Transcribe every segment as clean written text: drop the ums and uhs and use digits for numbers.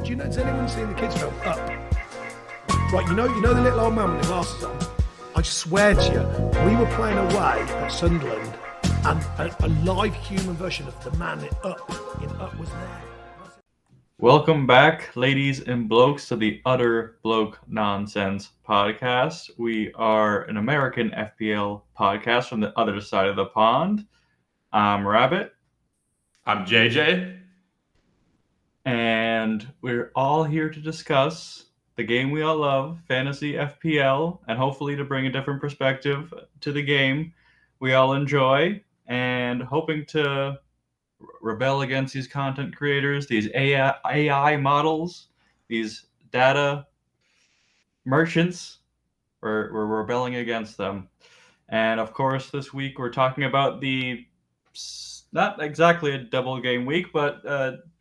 Do you know? Has anyone seen the kids' film Up? Right, you know the little old man with the glasses on. I swear to you, we were playing away at Sunderland, and a live human version of the man in Up was there. Welcome back, ladies and blokes, to the Utter Bloke Nonsense podcast. We are an American FPL podcast from the other side of the pond. I'm Rabbit. I'm JJ. And we're all here to discuss the game we all love, fantasy FPL, and hopefully to bring a different perspective to the game we all enjoy, and hoping to rebel against these content creators, these AI models, these data merchants. We're rebelling against them. And of course, this week we're talking about the, not exactly a double game week, but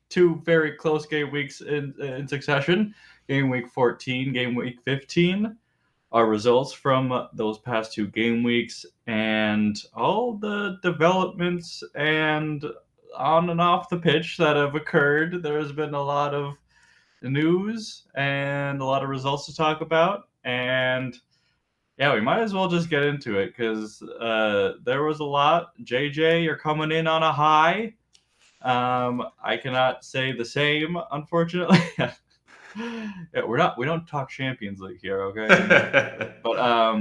two very close game weeks in succession. Game week 14, game week 15. Our results from those past two game weeks and all the developments and on and off the pitch that have occurred. There's been a lot of news and a lot of results to talk about. And yeah, we might as well just get into it because there was a lot. JJ, you're coming in on a high. I cannot say the same, unfortunately. Yeah, we don't talk Champions League here, okay? But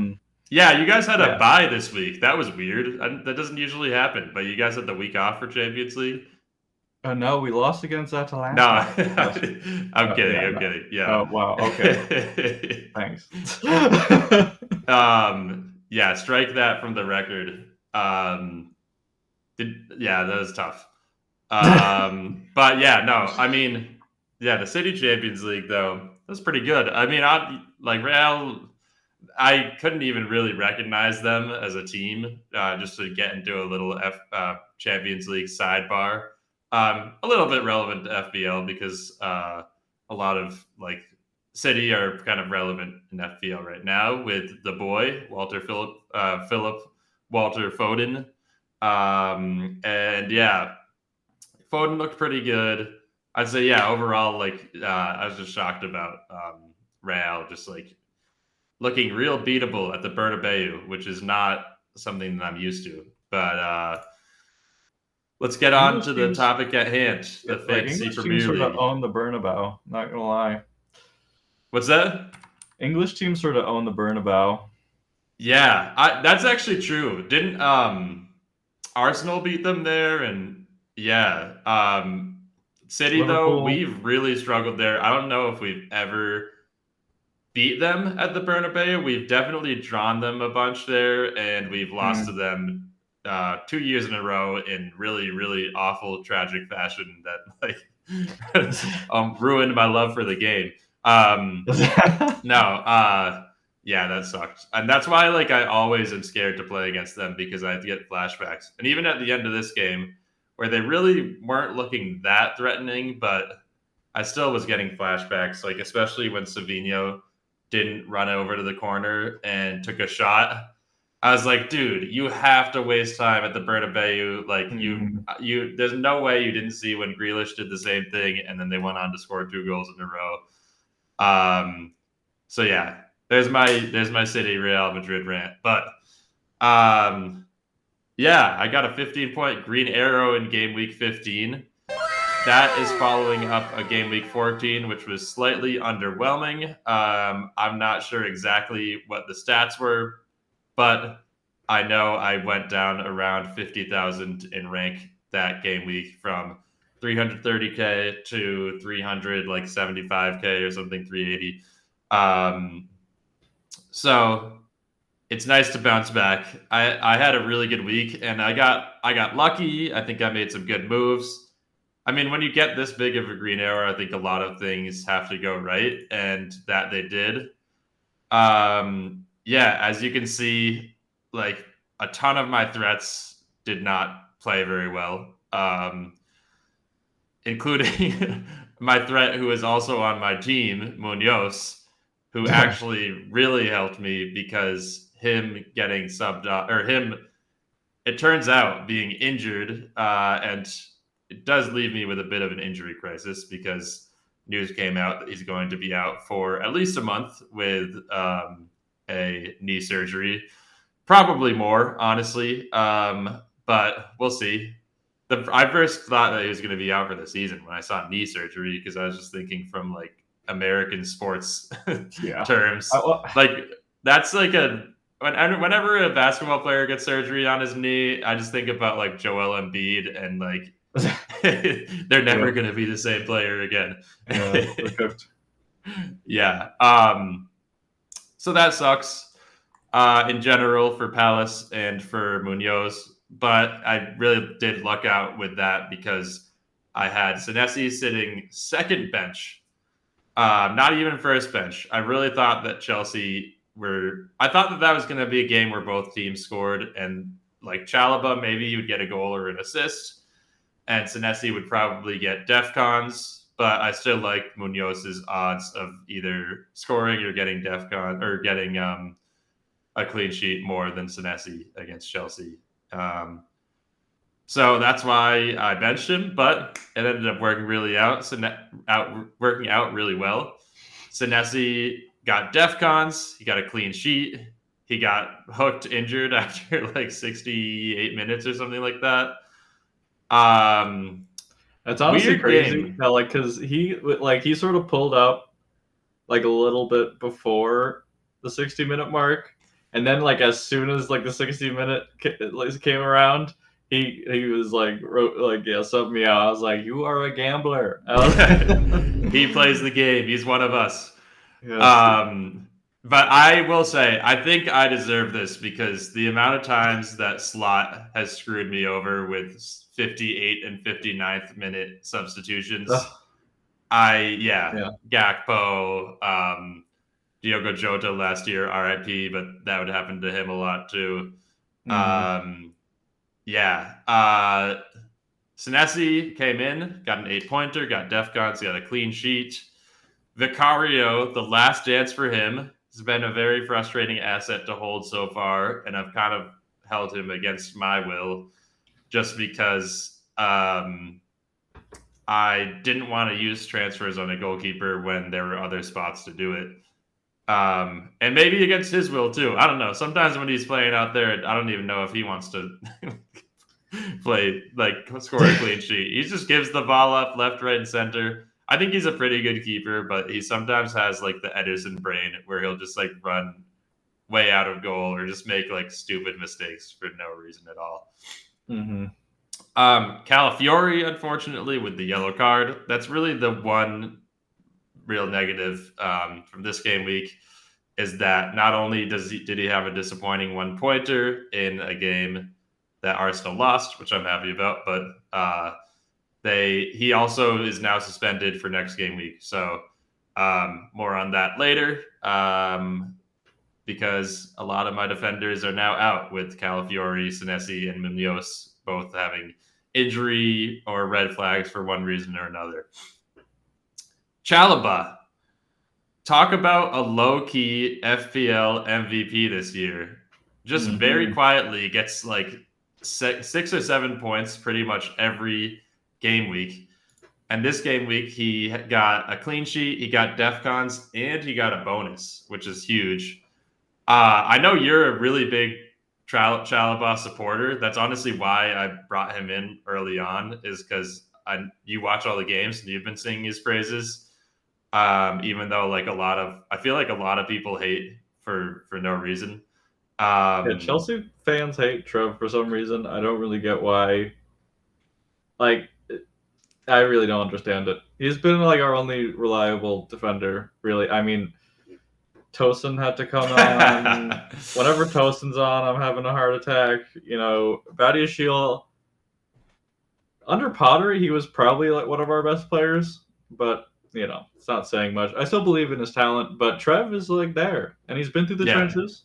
yeah, you guys had a bye this week. That was weird. That doesn't usually happen, but you guys had the week off for Champions League. No, we lost against Atalanta. No, I'm kidding. Yeah. Oh wow. Okay. Thanks. Yeah, strike that from the record. That was tough. But yeah, no, I mean, yeah, the City Champions League though, that's pretty good. I mean, Real, I couldn't even really recognize them as a team, just to get into a little Champions League sidebar. A little bit relevant to FPL because a lot of City are kind of relevant in FPL right now with the boy Philip Walter Foden, and yeah, Foden looked pretty good. I'd say yeah. Overall, I was just shocked about Real just looking real beatable at the Bernabeu, which is not something that I'm used to. But let's get on to the topic at hand. The fantasy Premier League. Sort of own the Bernabeu. Not gonna lie. What's that? English teams sort of own the Bernabeu. Yeah, that's actually true. Didn't Arsenal beat them there? And yeah, City Liverpool. Though we've really struggled there. I don't know if we've ever beat them at the Bernabeu. We've definitely drawn them a bunch there, and we've lost to them 2 years in a row in really, really awful, tragic fashion that ruined my love for the game. Yeah, that sucked. And that's why I always am scared to play against them because I get flashbacks. And even at the end of this game, where they really weren't looking that threatening, but I still was getting flashbacks, especially when Savinho didn't run over to the corner and took a shot. I was like, dude, you have to waste time at the Bernabeu. You there's no way you didn't see when Grealish did the same thing and then they went on to score 2 goals in a row. So yeah, there's my City Real Madrid rant. But yeah, I got a 15-point green arrow in game week 15. That is following up a game week 14, which was slightly underwhelming. I'm not sure exactly what the stats were, but I know I went down around 50,000 in rank that game week from 330k to 375k or something, 380. So it's nice to bounce back. I had a really good week, and I got lucky. I think I made some good moves. I mean, when you get this big of a green arrow, I think a lot of things have to go right, and that they did. Yeah, as you can see, a ton of my threats did not play very well, including my threat who is also on my team, Munoz, who actually really helped me because him getting subbed up, or him, it turns out, being injured, and it does leave me with a bit of an injury crisis because news came out that he's going to be out for at least a month with a knee surgery, probably more, honestly. But we'll see. I first thought that he was going to be out for the season when I saw knee surgery, because I was just thinking from like American sports terms. Like that's like whenever a basketball player gets surgery on his knee, I just think about like Joel Embiid, and like they're never going to be the same player again. So that sucks in general for Palace and for Munoz. But I really did luck out with that because I had Senesi sitting second bench, not even first bench. I really thought that I thought that was going to be a game where both teams scored, and like Chalobah, maybe you would get a goal or an assist, and Senesi would probably get DEFCONs. But I still like Munoz's odds of either scoring or getting DEFCON or getting a clean sheet more than Senesi against Chelsea. So that's why I benched him, but it ended up working really working out really well. Senesi got DEFCONs, he got a clean sheet, he got hooked injured after like 68 minutes or something like that. That's honestly crazy. No, like, because he sort of pulled up like a little bit before the 60-minute mark. And then, like, as soon as like the 60-minute came around, he was like, subbed me out. I was like, "You are a gambler." He plays the game. He's one of us. But I will say, I think I deserve this because the amount of times that Slot has screwed me over with 58 and 59th minute substitutions. Gakpo. Diogo Jota last year, RIP, but that would happen to him a lot too. Senesi came in, got an 8-pointer, got DEFCONs, got a clean sheet. Vicario, the last dance for him, has been a very frustrating asset to hold so far, and I've kind of held him against my will just because I didn't want to use transfers on a goalkeeper when there were other spots to do it. And maybe against his will too. I don't know. Sometimes when he's playing out there, I don't even know if he wants to play, like, score a clean sheet. He just gives the ball up left, right, and center. I think he's a pretty good keeper, but he sometimes has like the Ederson brain where he'll just like run way out of goal or just make like stupid mistakes for no reason at all. Calafiori, unfortunately, with the yellow card, that's really the one real negative from this game week, is that not only did he have a disappointing 1-pointer in a game that Arsenal lost, which I'm happy about, but he also is now suspended for next game week. So more on that later, because a lot of my defenders are now out, with Calafiori, Senesi, and Munoz both having injury or red flags for one reason or another. Chalobah, talk about a low-key FPL MVP this year. Just very quietly gets like 6 or 7 points pretty much every game week. And this game week, he got a clean sheet, he got DEFCONs, and he got a bonus, which is huge. I know you're a really big Chalobah supporter. That's honestly why I brought him in early on, is because you watch all the games and you've been singing his praises. Even though like I feel like a lot of people hate for no reason. Chelsea fans hate Trev for some reason. I don't really get why. Like, I really don't understand it. He's been like our only reliable defender, really. I mean, Tosin had to come on. Whenever Tosin's on, I'm having a heart attack. You know, Badiashile, under Pottery, he was probably like one of our best players, but you know, it's not saying much. I still believe in his talent, but Trev is like there, and he's been through the trenches,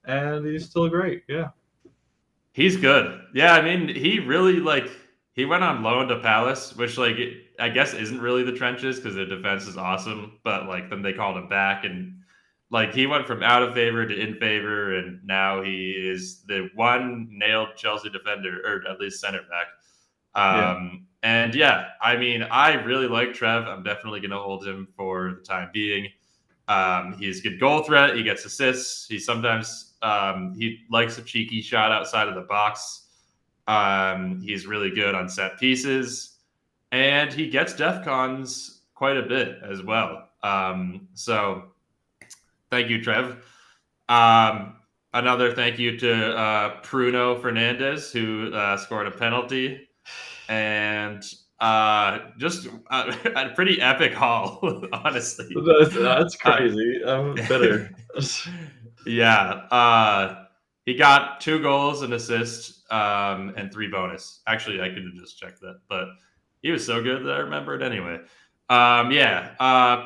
and he's still great. Yeah, he's good. Yeah, I mean, he really he went on loan to Palace, which I guess isn't really the trenches because their defense is awesome, but then they called him back, and he went from out of favor to in favor, and now he is the one nailed Chelsea defender, or at least center back. And yeah, I mean, I really like Trev. I'm definitely going to hold him for the time being. He's a good goal threat. He gets assists. He sometimes he likes a cheeky shot outside of the box. He's really good on set pieces, and he gets DEFCONs quite a bit as well. So thank you, Trev. Another thank you to Bruno Fernandez, who scored a penalty, and just a pretty epic haul, honestly. That's crazy. I'm bitter. Yeah. He got 2 goals, an assist, and 3 bonus. Actually, I could have just checked that, but he was so good that I remember it anyway.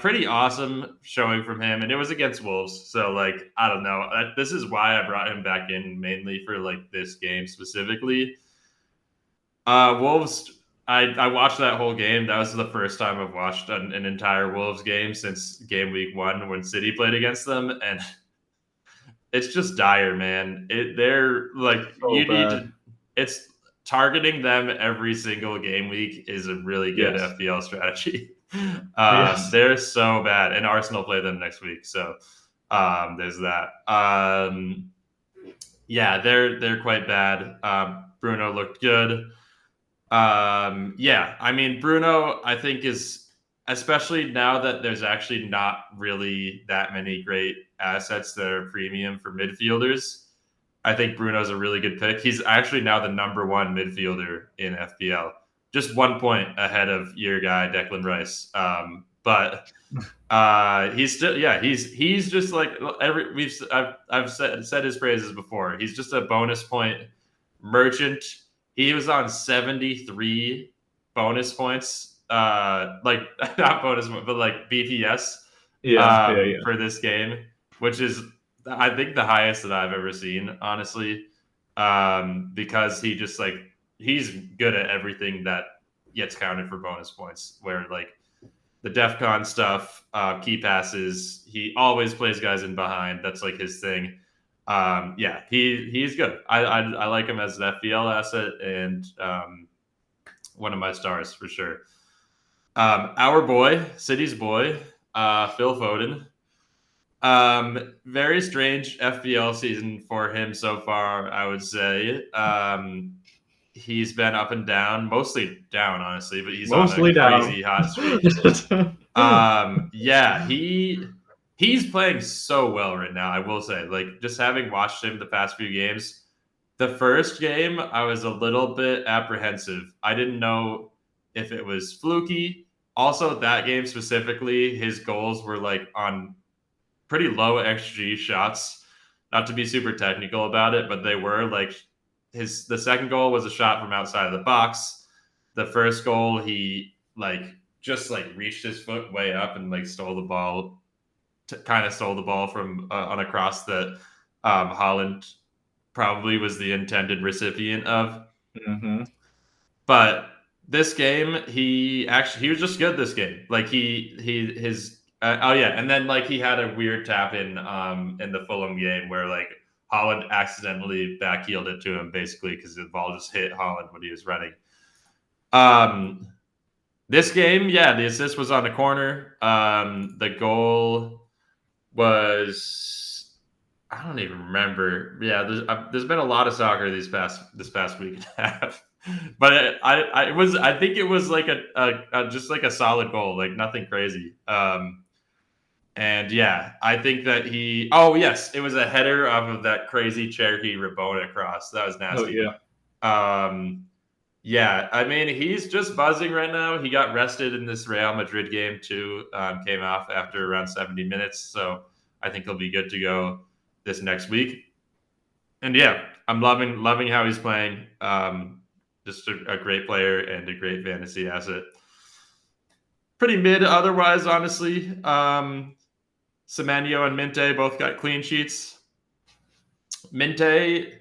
Pretty awesome showing from him, and it was against Wolves. So, like, I don't know. This is why I brought him back in, mainly for like this game specifically. Wolves. I watched that whole game. That was the first time I've watched an entire Wolves game since game week 1 when City played against them, and it's just dire, man. They're like So you need bad. to. It's targeting them every single game week is a really good Yes. FPL strategy. Yes. They're so bad, and Arsenal play them next week, so there's that. Yeah, they're quite bad. Bruno looked good. Yeah, I mean, Bruno, I think is, especially now that there's actually not really that many great assets that are premium for midfielders. I think Bruno's a really good pick. He's actually now the number 1 midfielder in FPL, just 1 point ahead of your guy Declan Rice. But he's still, yeah, he's just like I've said his phrases before. He's just a bonus point merchant. He was on 73 bonus points, like not bonus, but like BPS for this game, which is, I think, the highest that I've ever seen, honestly, because he just like, he's good at everything that gets counted for bonus points, where like the DEFCON stuff, key passes, he always plays guys in behind. That's like his thing. Yeah, he's good. I like him as an FPL asset, and one of my stars for sure. Our boy, City's boy, Phil Foden. Very strange FPL season for him so far, I would say. He's been up and down, mostly down, honestly, but he's Mostly on a down. crazy hot streak. Yeah, he's playing so well right now, I will say. Like, just having watched him the past few games, the first game, I was a little bit apprehensive. I didn't know if it was fluky. Also, that game specifically, his goals were like on pretty low XG shots. Not to be super technical about it, but they were like the second goal was a shot from outside of the box. The first goal, he like just like reached his foot way up and like stole the ball from on a cross that Holland probably was the intended recipient of. Mm-hmm. But this game, he was just good this game. Like and then like he had a weird tap in the Fulham game where like Holland accidentally backheeled it to him, basically, because the ball just hit Holland when he was running. This game, yeah, the assist was on the corner. The goal was, I don't even remember. Yeah, there's been a lot of soccer this past week and a half, but I think it was like a just like a solid goal, like nothing crazy. And yeah, I think that yes, it was a header off of that crazy Cherokee Rabona cross. That was nasty. Oh yeah. Yeah, I mean, he's just buzzing right now. He got rested in this Real Madrid game too. Came off after around 70 minutes, so I think he'll be good to go this next week. And yeah, I'm loving how he's playing. Just a great player and a great fantasy asset. Pretty mid otherwise, honestly. Semenyo and Minte both got clean sheets. Minte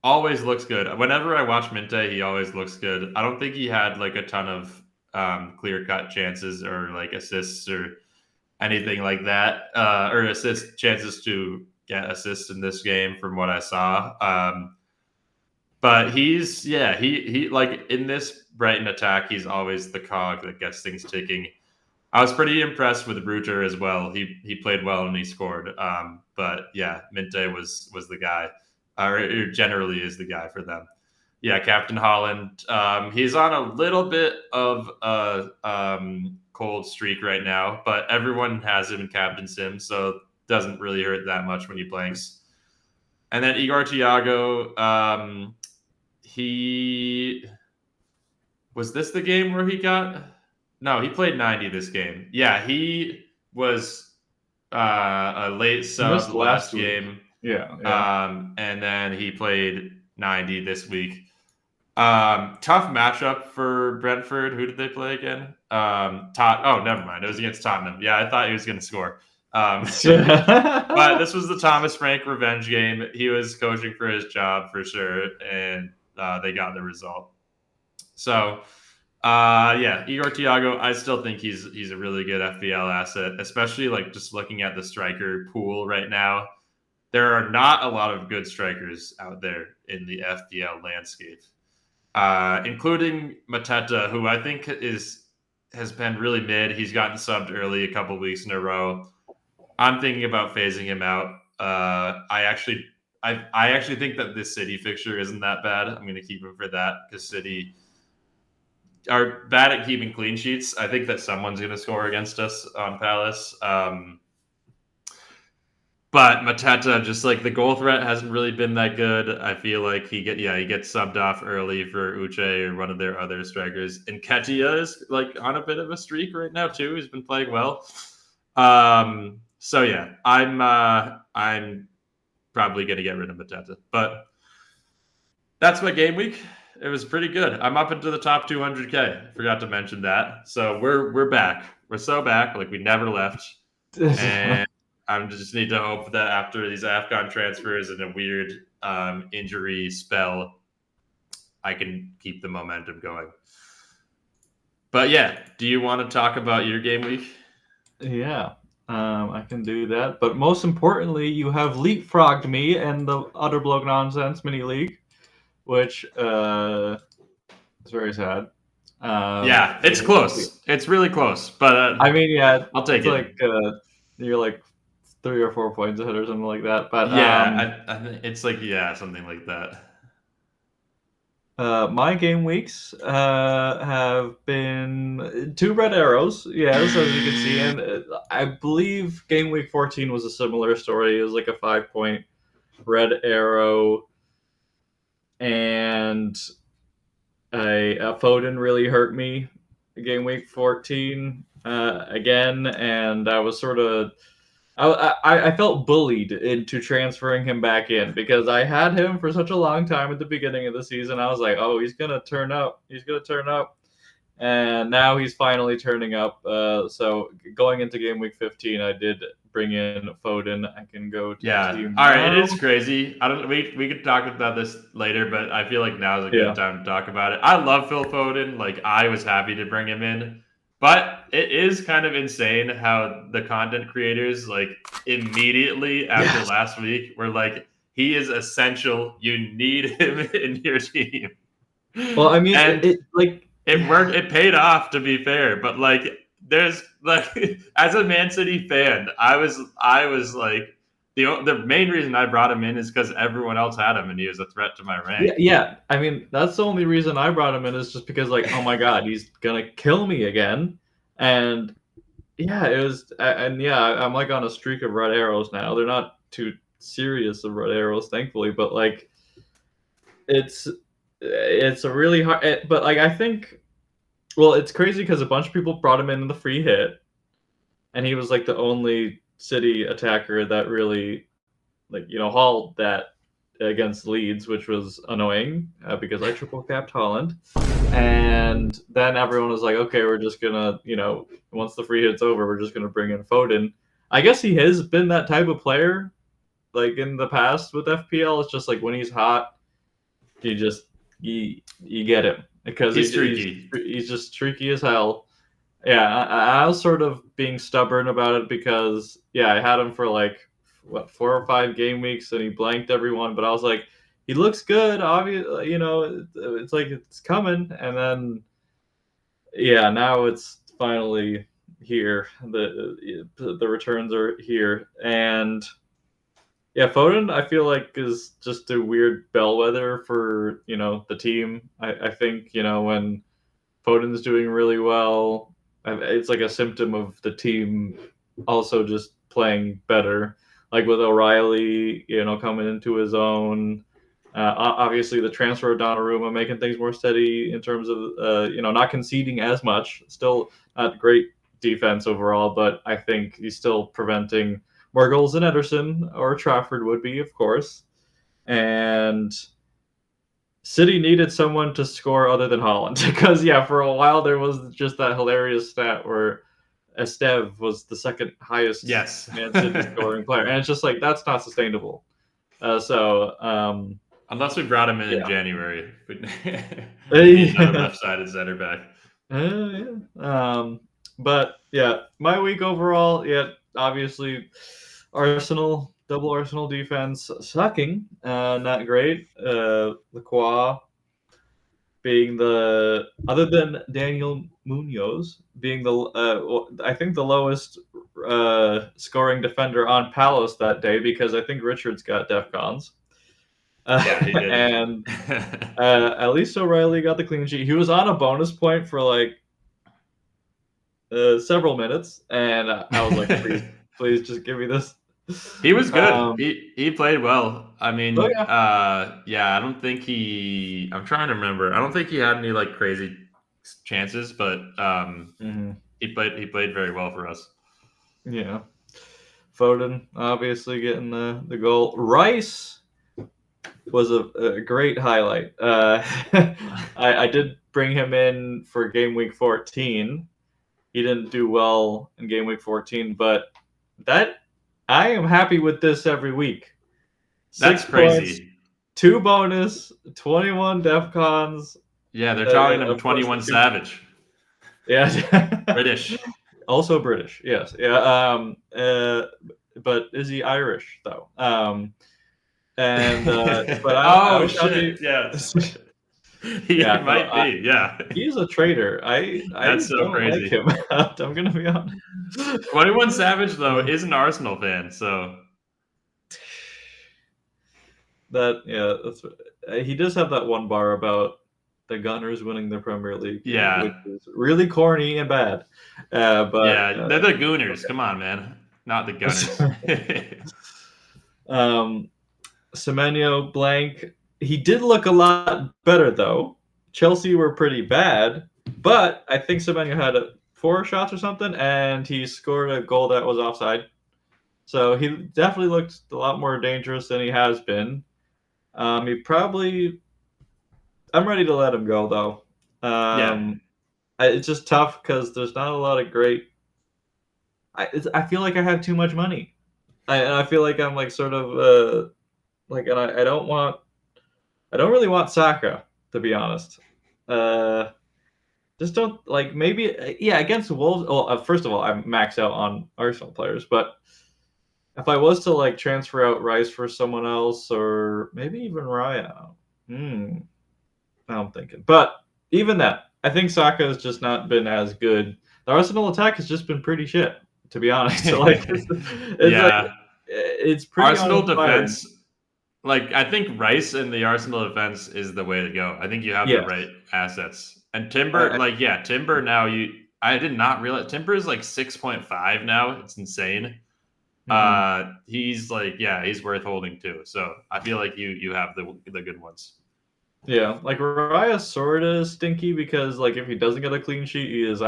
always looks good. Whenever I watch Minte, he always looks good. I don't think he had like a ton of clear-cut chances or like assists or anything like that, or chances to get assists in this game from what I saw. But he like in this Brighton attack, he's always the cog that gets things ticking. I was pretty impressed with Reuter as well. He played well and he scored. But yeah, Minte was the guy, or generally is the guy for them. Yeah, Captain Holland. He's on a little bit of a cold streak right now, but everyone has him in Captain Sim, so it doesn't really hurt that much when he blanks. And then Igor Thiago, he was this the game where he got? No, he played 90 this game. Yeah, he was a late sub last game. Yeah. And then he played 90 this week. Tough matchup for Brentford. Who did they play again? Oh, never mind. It was against Tottenham. Yeah, I thought he was going to score. But this was the Thomas Frank revenge game. He was coaching for his job for sure, and they got the result. So, yeah, Igor Thiago, I still think he's a really good FPL asset, especially like just looking at the striker pool right now. There are not a lot of good strikers out there in the FPL landscape, including Mateta, who I think has been really mid. He's gotten subbed early a couple weeks in a row. I'm thinking about phasing him out. I actually think that this City fixture isn't that bad. I'm going to keep him for that because City are bad at keeping clean sheets. I think that someone's going to score against us on Palace. But Mateta, just like the goal threat hasn't really been that good. I feel like he gets subbed off early for Uche or one of their other strikers. And Ketia is like on a bit of a streak right now too. He's been playing well. So yeah, I'm probably gonna get rid of Mateta. But that's my game week. It was pretty good. I'm up into the top 200K. Forgot to mention that. So we're back. We're so back, like we never left. And I just need to hope that after these AFCON transfers and a weird injury spell, I can keep the momentum going. But yeah, do you want to talk about your game week? Yeah, I can do that. But most importantly, you have leapfrogged me and the Utter Bloke Nonsense mini league, which is very sad. Yeah, it's close. It's really close. But I mean, yeah, I'll take it. Like you're like 3 or 4 points ahead or something like that. But yeah, I think it's like something like that. My game weeks have been 2 red arrows, yes, as you can see, and I believe game week 14 was a similar story. It was like a 5-point red arrow, and a Foden really hurt me game week 14 again, and I was sort of I felt bullied into transferring him back in because I had him for such a long time at the beginning of the season. I was like, oh, he's going to turn up. He's going to turn up. And now he's finally turning up. So going into game week 15, I did bring in Foden. I can go to the team all now. right, it is crazy. We could talk about this later, but I feel like now is a good time to talk about it. I love Phil Foden. Like, I was happy to bring him in. But it is kind of insane how the content creators, like, immediately after last week were like, he is essential. You need him in your team. Well, I mean, it worked. It paid off, to be fair. But like, there's like, as a Man City fan, I was like, the main reason I brought him in is because everyone else had him and he was a threat to my rank. Yeah, I mean, that's the only reason I brought him in is just because, like, oh my god, he's gonna kill me again. And yeah, it was, and yeah, I'm like on a streak of red arrows now. They're not too serious of red arrows, thankfully, but like, it's a really hard. But like, I think, well, it's crazy because a bunch of people brought him in the free hit, and he was like the only City attacker that really, like, hauled that against Leeds, which was annoying because I triple capped Holland. And then everyone was like, okay, we're just gonna, once the free hit's over, we're just gonna bring in Foden. I guess he has been that type of player, like in the past with FPL. It's just like when he's hot, you get him because he's streaky. He's just streaky as hell. Yeah, I was sort of being stubborn about it because, I had him for like, 4 or 5 game weeks and he blanked everyone. But I was like, he looks good. Obviously, it's like it's coming, and then now it's finally here. The returns are here, and Foden, I feel like, is just a weird bellwether for the team. I think when Foden's doing really well, it's like a symptom of the team also just playing better. Like with O'Reilly, coming into his own. Obviously, the transfer of Donnarumma making things more steady in terms of not conceding as much. Still not great defense overall, but I think he's still preventing more goals than Ederson or Trafford would be, of course. And City needed someone to score other than Haaland because for a while there was just that hilarious stat where Esteve was the second highest Man City scoring player, and it's just like that's not sustainable. Unless we brought him in January, but he's another left-sided center back. But my week overall, obviously double Arsenal defense sucking, not great. Lacroix being other than Daniel Munoz being I think the lowest scoring defender on Palace that day, because I think Richards got DEFCONs. He did. And at least O'Reilly got the clean sheet. He was on a bonus point for like several minutes, and I was like, please just give me this. He was good. He played well. I mean, I don't think I'm trying to remember. I don't think he had any like crazy chances, but he played very well for us. Yeah. Foden obviously getting the goal. Rice was a great highlight. I did bring him in for game week 14. He didn't do well in game week 14, but I am happy with this every week. That's crazy. Points, 2 bonus, 21 DEFCONs. Yeah, they're calling him 21 Savage. Yeah. British. Also British, yes. Yeah. But is he Irish though? But oh shit! He might be. Yeah, he's a traitor. That's so crazy. Like him. I'm gonna be honest. 21 Savage though is an Arsenal fan, so that's he does have that one bar about the Gunners winning the Premier League. Yeah, which is really corny and bad. But they're the Gooners. Come on, man, not the Gunners. Semenyo blank. He did look a lot better though. Chelsea were pretty bad, but I think Semenyo had 4 shots or something, and he scored a goal that was offside. So he definitely looked a lot more dangerous than he has been. I'm ready to let him go though. It's just tough because there's not a lot of great. I feel like I have too much money, and I feel like I'm like sort of and I don't really want Saka, to be honest. Just don't maybe against Wolves. Well, first of all, I'm maxed out on Arsenal players, but if I was to transfer out Rice for someone else, or maybe even Raya, I'm thinking. But even that, I think Saka has just not been as good. The Arsenal attack has just been pretty shit, to be honest. So, it's pretty Arsenal defense. I think Rice in the Arsenal defense is the way to go. I think you have the right assets. And Timber, Timber now I did not realize Timber is 6.5 now. It's insane. Mm-hmm. He's he's worth holding too. So I feel like you have the good ones. Yeah, Raya's sort of stinky because if he doesn't get a clean sheet, he is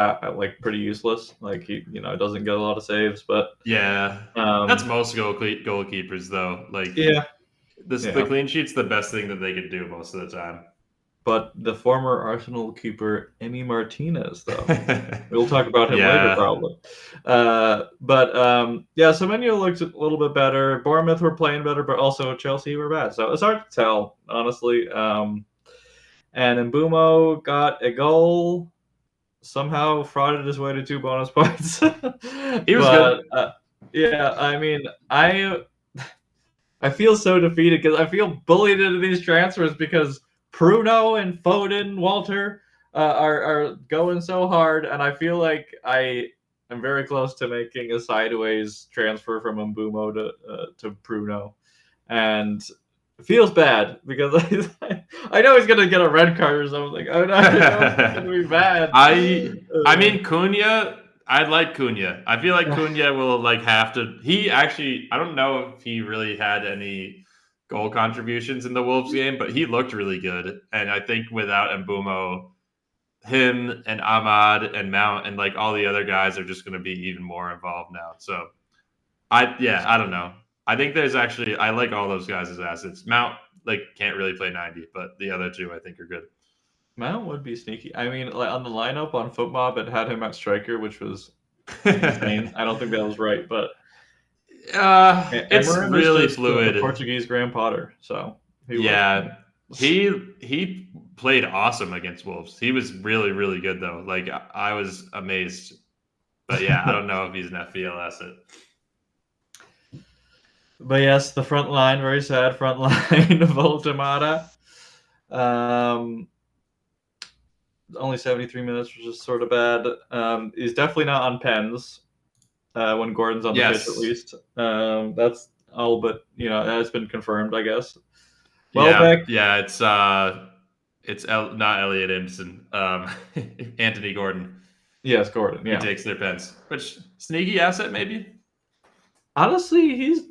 pretty useless. He doesn't get a lot of saves, but that's most goalkeepers though. The clean sheet's the best thing that they could do most of the time. But the former Arsenal keeper, Emi Martinez, though. We'll talk about him later, probably. Semenyo looked a little bit better. Bournemouth were playing better, but also Chelsea were bad. So it's hard to tell, honestly. And Mbeumo got a goal, somehow frauded his way to 2 bonus points. He was good. I feel so defeated because I feel bullied into these transfers because Pruno and Foden, Walter are going so hard, and I feel like I am very close to making a sideways transfer from Mbumo to Pruno, and it feels bad because I know he's gonna get a red card or something. I know it's gonna be bad. I mean Cunha. I like Cunha. I feel like Cunha will like have to. He actually, I don't know if he really had any goal contributions in the Wolves game, but he looked really good. And I think without Mbumo, him and Ahmad and Mount and like all the other guys are just going to be even more involved now. So I don't know. I think there's actually I like all those guys as assets. Mount like can't really play 90, but the other two I think are good. Mount would be sneaky. I mean, like on the lineup on FootMob, it had him at striker, which was insane. I don't think that was right, but it's really fluid. The Portuguese Graham Potter, so he played awesome against Wolves. He was really, really good though. Like I was amazed. But yeah, I don't know if he's an FPL asset. But yes, the front line, very sad front line of Voltemata. Only 73 minutes, which is sort of bad. He's definitely not on pens when Gordon's on the pitch, at least. That's all but, that's been confirmed, I guess. Welbeck. Yeah, it's not Elliot Anderson. Anthony Gordon. Yes, Gordon, yeah. He takes their pens. Which, sneaky asset, maybe? Honestly, he's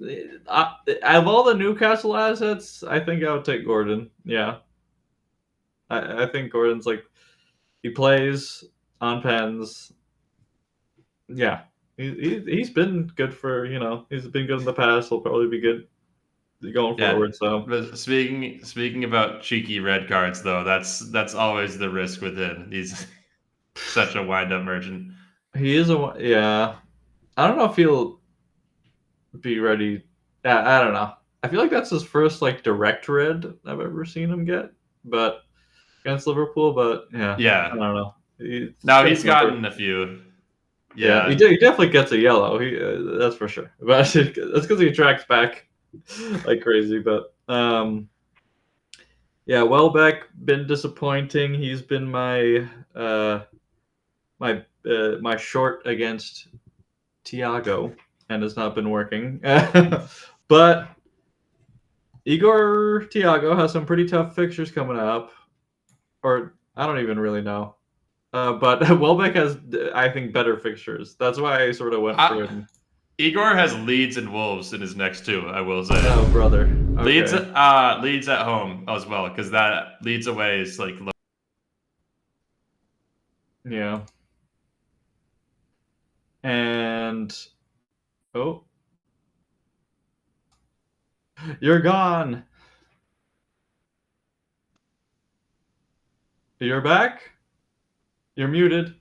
out of all the Newcastle assets, I think I would take Gordon. Yeah. I think Gordon's like, he plays on pens. Yeah, he's been good for he's been good in the past. He'll probably be good going forward. So, but speaking about cheeky red cards, though, that's always the risk with him. He's such a wind-up merchant. He is I don't know if he'll be ready. I don't know. I feel like that's his first like direct red I've ever seen him get, but. Against Liverpool, but I don't know. He's gotten a few. Yeah, he definitely gets a yellow. That's for sure. But that's because he tracks back like crazy. But Welbeck been disappointing. He's been my my short against Thiago, and it's not been working. But Igor Thiago has some pretty tough fixtures coming up. Or I don't even really know. But Welbeck has, I think, better fixtures. That's why I sort of went for him. Igor has Leeds and Wolves in his next two, I will say. Oh, brother. Okay. Leeds at home as well, because that Leeds away is like low. Yeah. And you're gone. You're back. You're muted.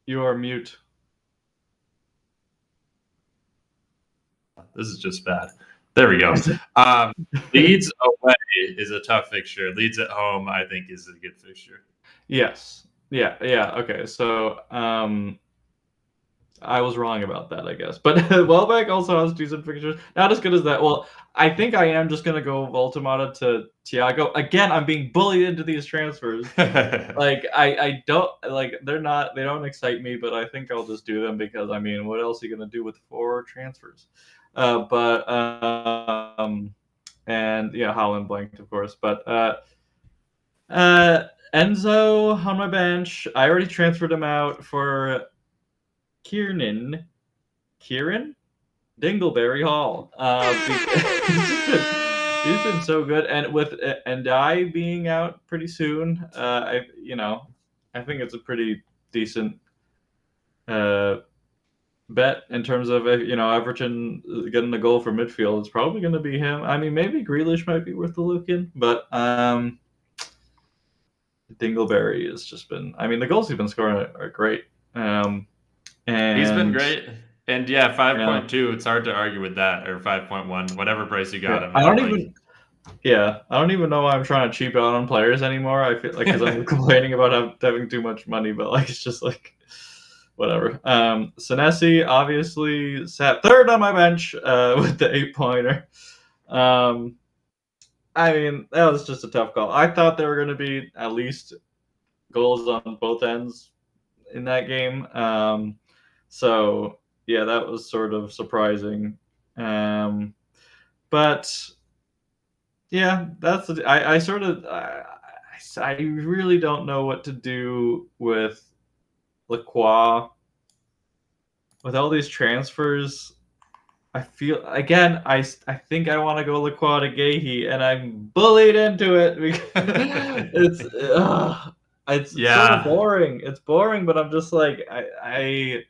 You are mute. This is just bad. There we go. Leeds away is a tough fixture. Leeds at home, I think, is a good fixture. Yes. Yeah. Okay. So, I was wrong about that, I guess. But Welbeck also has decent fixtures. Not as good as that. Well, I think I am just going to go Voltemata to Thiago. Again, I'm being bullied into these transfers. Like, I don't, like, they don't excite me, but I think I'll just do them because, I mean, what else are you going to do with 4 transfers? And Haaland blanked, of course. But Enzo on my bench. I already transferred him out for Kieran Dingleberry Hall. He's been so good, and with Ndai being out pretty soon, I think it's a pretty decent bet in terms of Everton getting the goal for midfield. It's probably going to be him. I mean, maybe Grealish might be worth a look in, but Dingleberry has just been. I mean, the goals he's been scoring are great. And he's been great. And 5.2, it's hard to argue with that, or 5.1, whatever price you got him. I don't even know why I'm trying to cheap out on players anymore. I feel like because I'm complaining about having too much money, but like it's just like whatever. Senesi obviously sat third on my bench with the 8-pointer. I mean, that was just a tough call. I thought there were going to be at least goals on both ends in that game. So yeah, that was sort of surprising. But yeah, that's I really don't know what to do with Lacroix with all these transfers. I feel again. I think I want to go Lacroix to Gahey, and I'm bullied into it because it's sort of boring. It's boring, but I'm just like I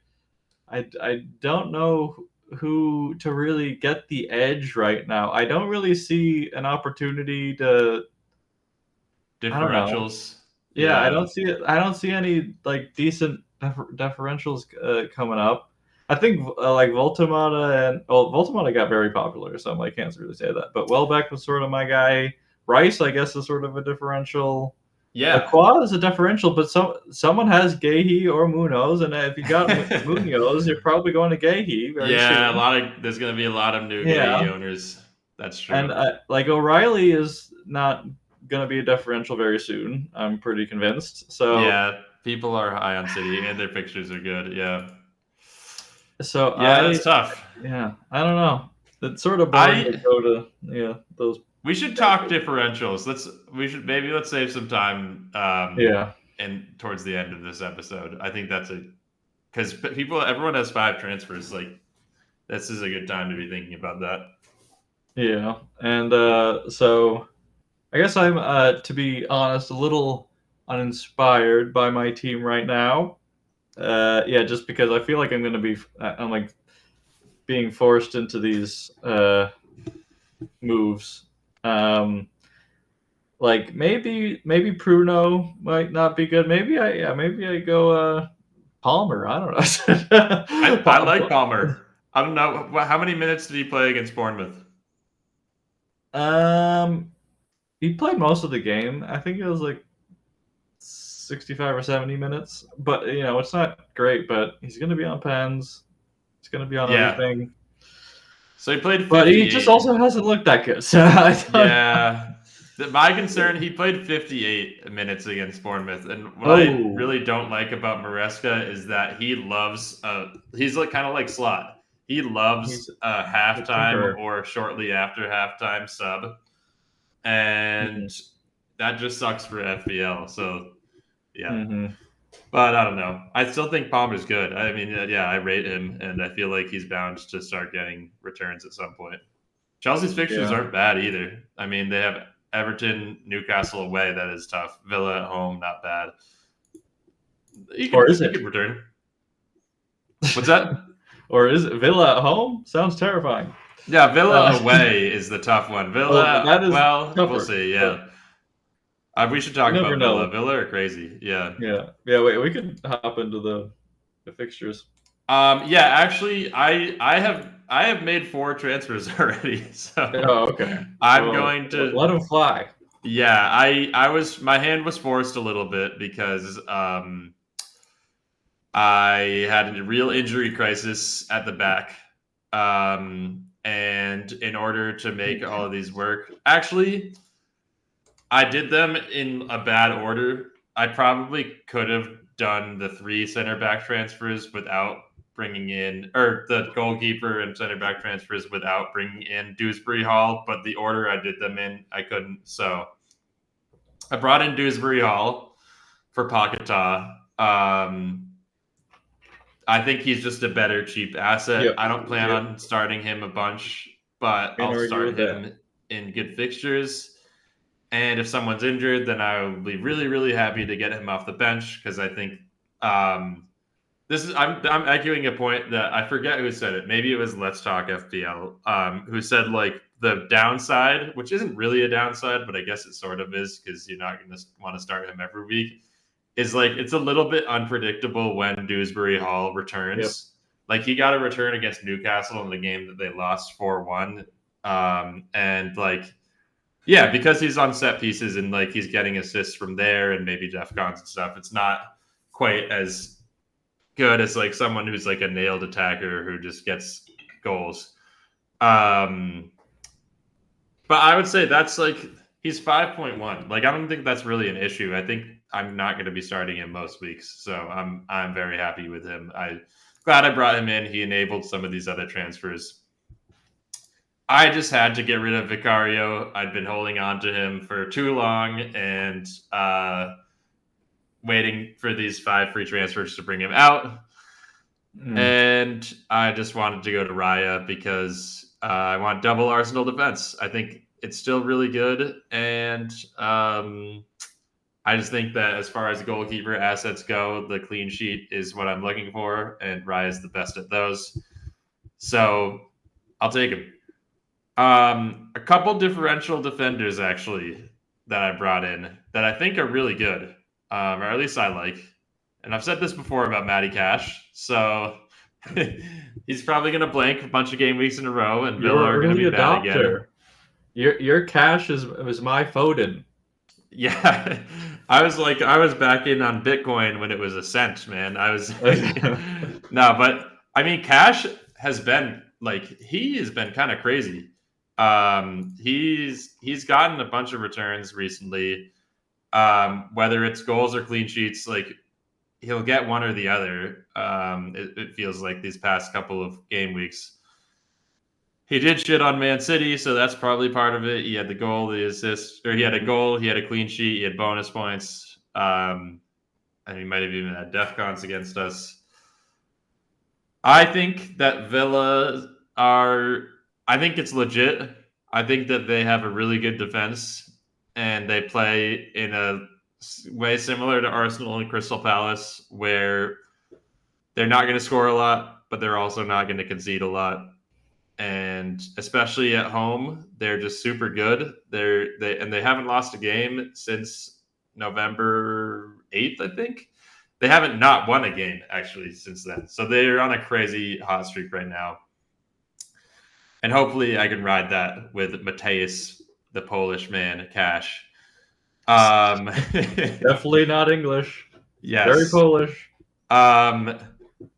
don't know who to really get the edge right now. I don't really see an opportunity to differentials. Yeah, I don't see it. I don't see any like decent differentials coming up. I think like Voltamata got very popular, so I can't really say that. But Welbeck was sort of my guy. Rice, I guess, is sort of a differential. Yeah, Quad is a differential, but someone has Gahey or Munoz, and if you got Munoz, you're probably going to Gahey. Soon. There's going to be a lot of new Gahey owners. That's true. And like O'Reilly is not going to be a differential very soon. I'm pretty convinced. So yeah, people are high on City, and their fixtures are good. Yeah. So that's tough. Yeah, I don't know. It's sort of boring to go to those. We should talk differentials. Let's save some time. And towards the end of this episode, I think because everyone has 5 transfers. Like, this is a good time to be thinking about that. Yeah, and so I guess I'm, to be honest, a little uninspired by my team right now. Just because I feel like I'm like being forced into these moves. Like maybe Pruno might not be good. Maybe I go Palmer. I don't know. I like Palmer. I don't know how many minutes did he play against Bournemouth. He played most of the game. I think it was like 65 or 70 minutes. But it's not great. But he's going to be on pens. He's going to be on everything. So he played 58. But he just also hasn't looked that good. So my concern, he played 58 minutes against Bournemouth. And what I really don't like about Maresca is that he loves, he's kind of like Slot. He loves a halftime or shortly after halftime sub. And that just sucks for FPL. So, yeah. Mm-hmm. But I don't know. I still think Palmer's good. I mean, I rate him, and I feel like he's bound to start getting returns at some point. Chelsea's fixtures aren't bad either. I mean, they have Everton, Newcastle away. That is tough. Villa at home, not bad. He could return. What's that? Or is it Villa at home? Sounds terrifying. Yeah, Villa away is the tough one. Villa, we'll see. Yeah. We should talk about Villa. Villa are crazy. Yeah. Wait, we could hop into the fixtures. Actually, I have made 4 transfers already. So okay. I'm going to let them fly. Yeah, my hand was forced a little bit because I had a real injury crisis at the back. And in order to make all of these work, actually, I did them in a bad order. I probably could have done the 3 center back transfers without bringing in, or the goalkeeper and center back transfers without bringing in Dewsbury Hall, but the order I did them in, I couldn't. So I brought in Dewsbury Hall for Paquetá. I think he's just a better cheap asset. Yep. I don't plan on starting him a bunch, but I'll start him in good fixtures. And if someone's injured, then I will be really, really happy to get him off the bench because I think I'm echoing a point that I forget who said it. Maybe it was Let's Talk FPL, who said like the downside, which isn't really a downside, but I guess it sort of is because you're not going to want to start him every week. Is like it's a little bit unpredictable when Dewsbury Hall returns. Yep. Like he got a return against Newcastle in the game that they lost 4-1, and like. Yeah, because he's on set pieces and like he's getting assists from there and maybe AFCONs and stuff. It's not quite as good as like someone who's like a nailed attacker who just gets goals. But I would say that's like he's 5.1. Like I don't think that's really an issue. I think I'm not going to be starting him most weeks, so I'm very happy with him. I glad I brought him in. He enabled some of these other transfers. I just had to get rid of Vicario. I'd been holding on to him for too long and waiting for these 5 free transfers to bring him out. And I just wanted to go to Raya because I want double Arsenal defense. I think it's still really good. And I just think that as far as goalkeeper assets go, the clean sheet is what I'm looking for. And Raya is the best at those. So I'll take him. A couple differential defenders, actually, that I brought in that I think are really good. Or at least I like. And I've said this before about Matty Cash, so he's probably going to blank a bunch of game weeks in a row, and Villa are going to be bad again. Your Cash was my Foden. Yeah, I was back in on Bitcoin when it was a cent, man. I was no, but I mean, Cash has been he has been kind of crazy. He's gotten a bunch of returns recently. Whether it's goals or clean sheets, like he'll get one or the other. It feels like these past couple of game weeks. He did shit on Man City, so that's probably part of it. He had the goal, the assist, or he had a goal, he had a clean sheet, he had bonus points. And he might have even had DEFCONs against us. I think that Villa I think it's legit. I think that they have a really good defense, and they play in a way similar to Arsenal and Crystal Palace, where they're not going to score a lot, but they're also not going to concede a lot. And especially at home, they're just super good. They haven't lost a game since November 8th, I think. They haven't not won a game actually since then. So they're on a crazy hot streak right now. And hopefully I can ride that with Mateus, the Polish man, Cash. Definitely not English. Yes. Very Polish. And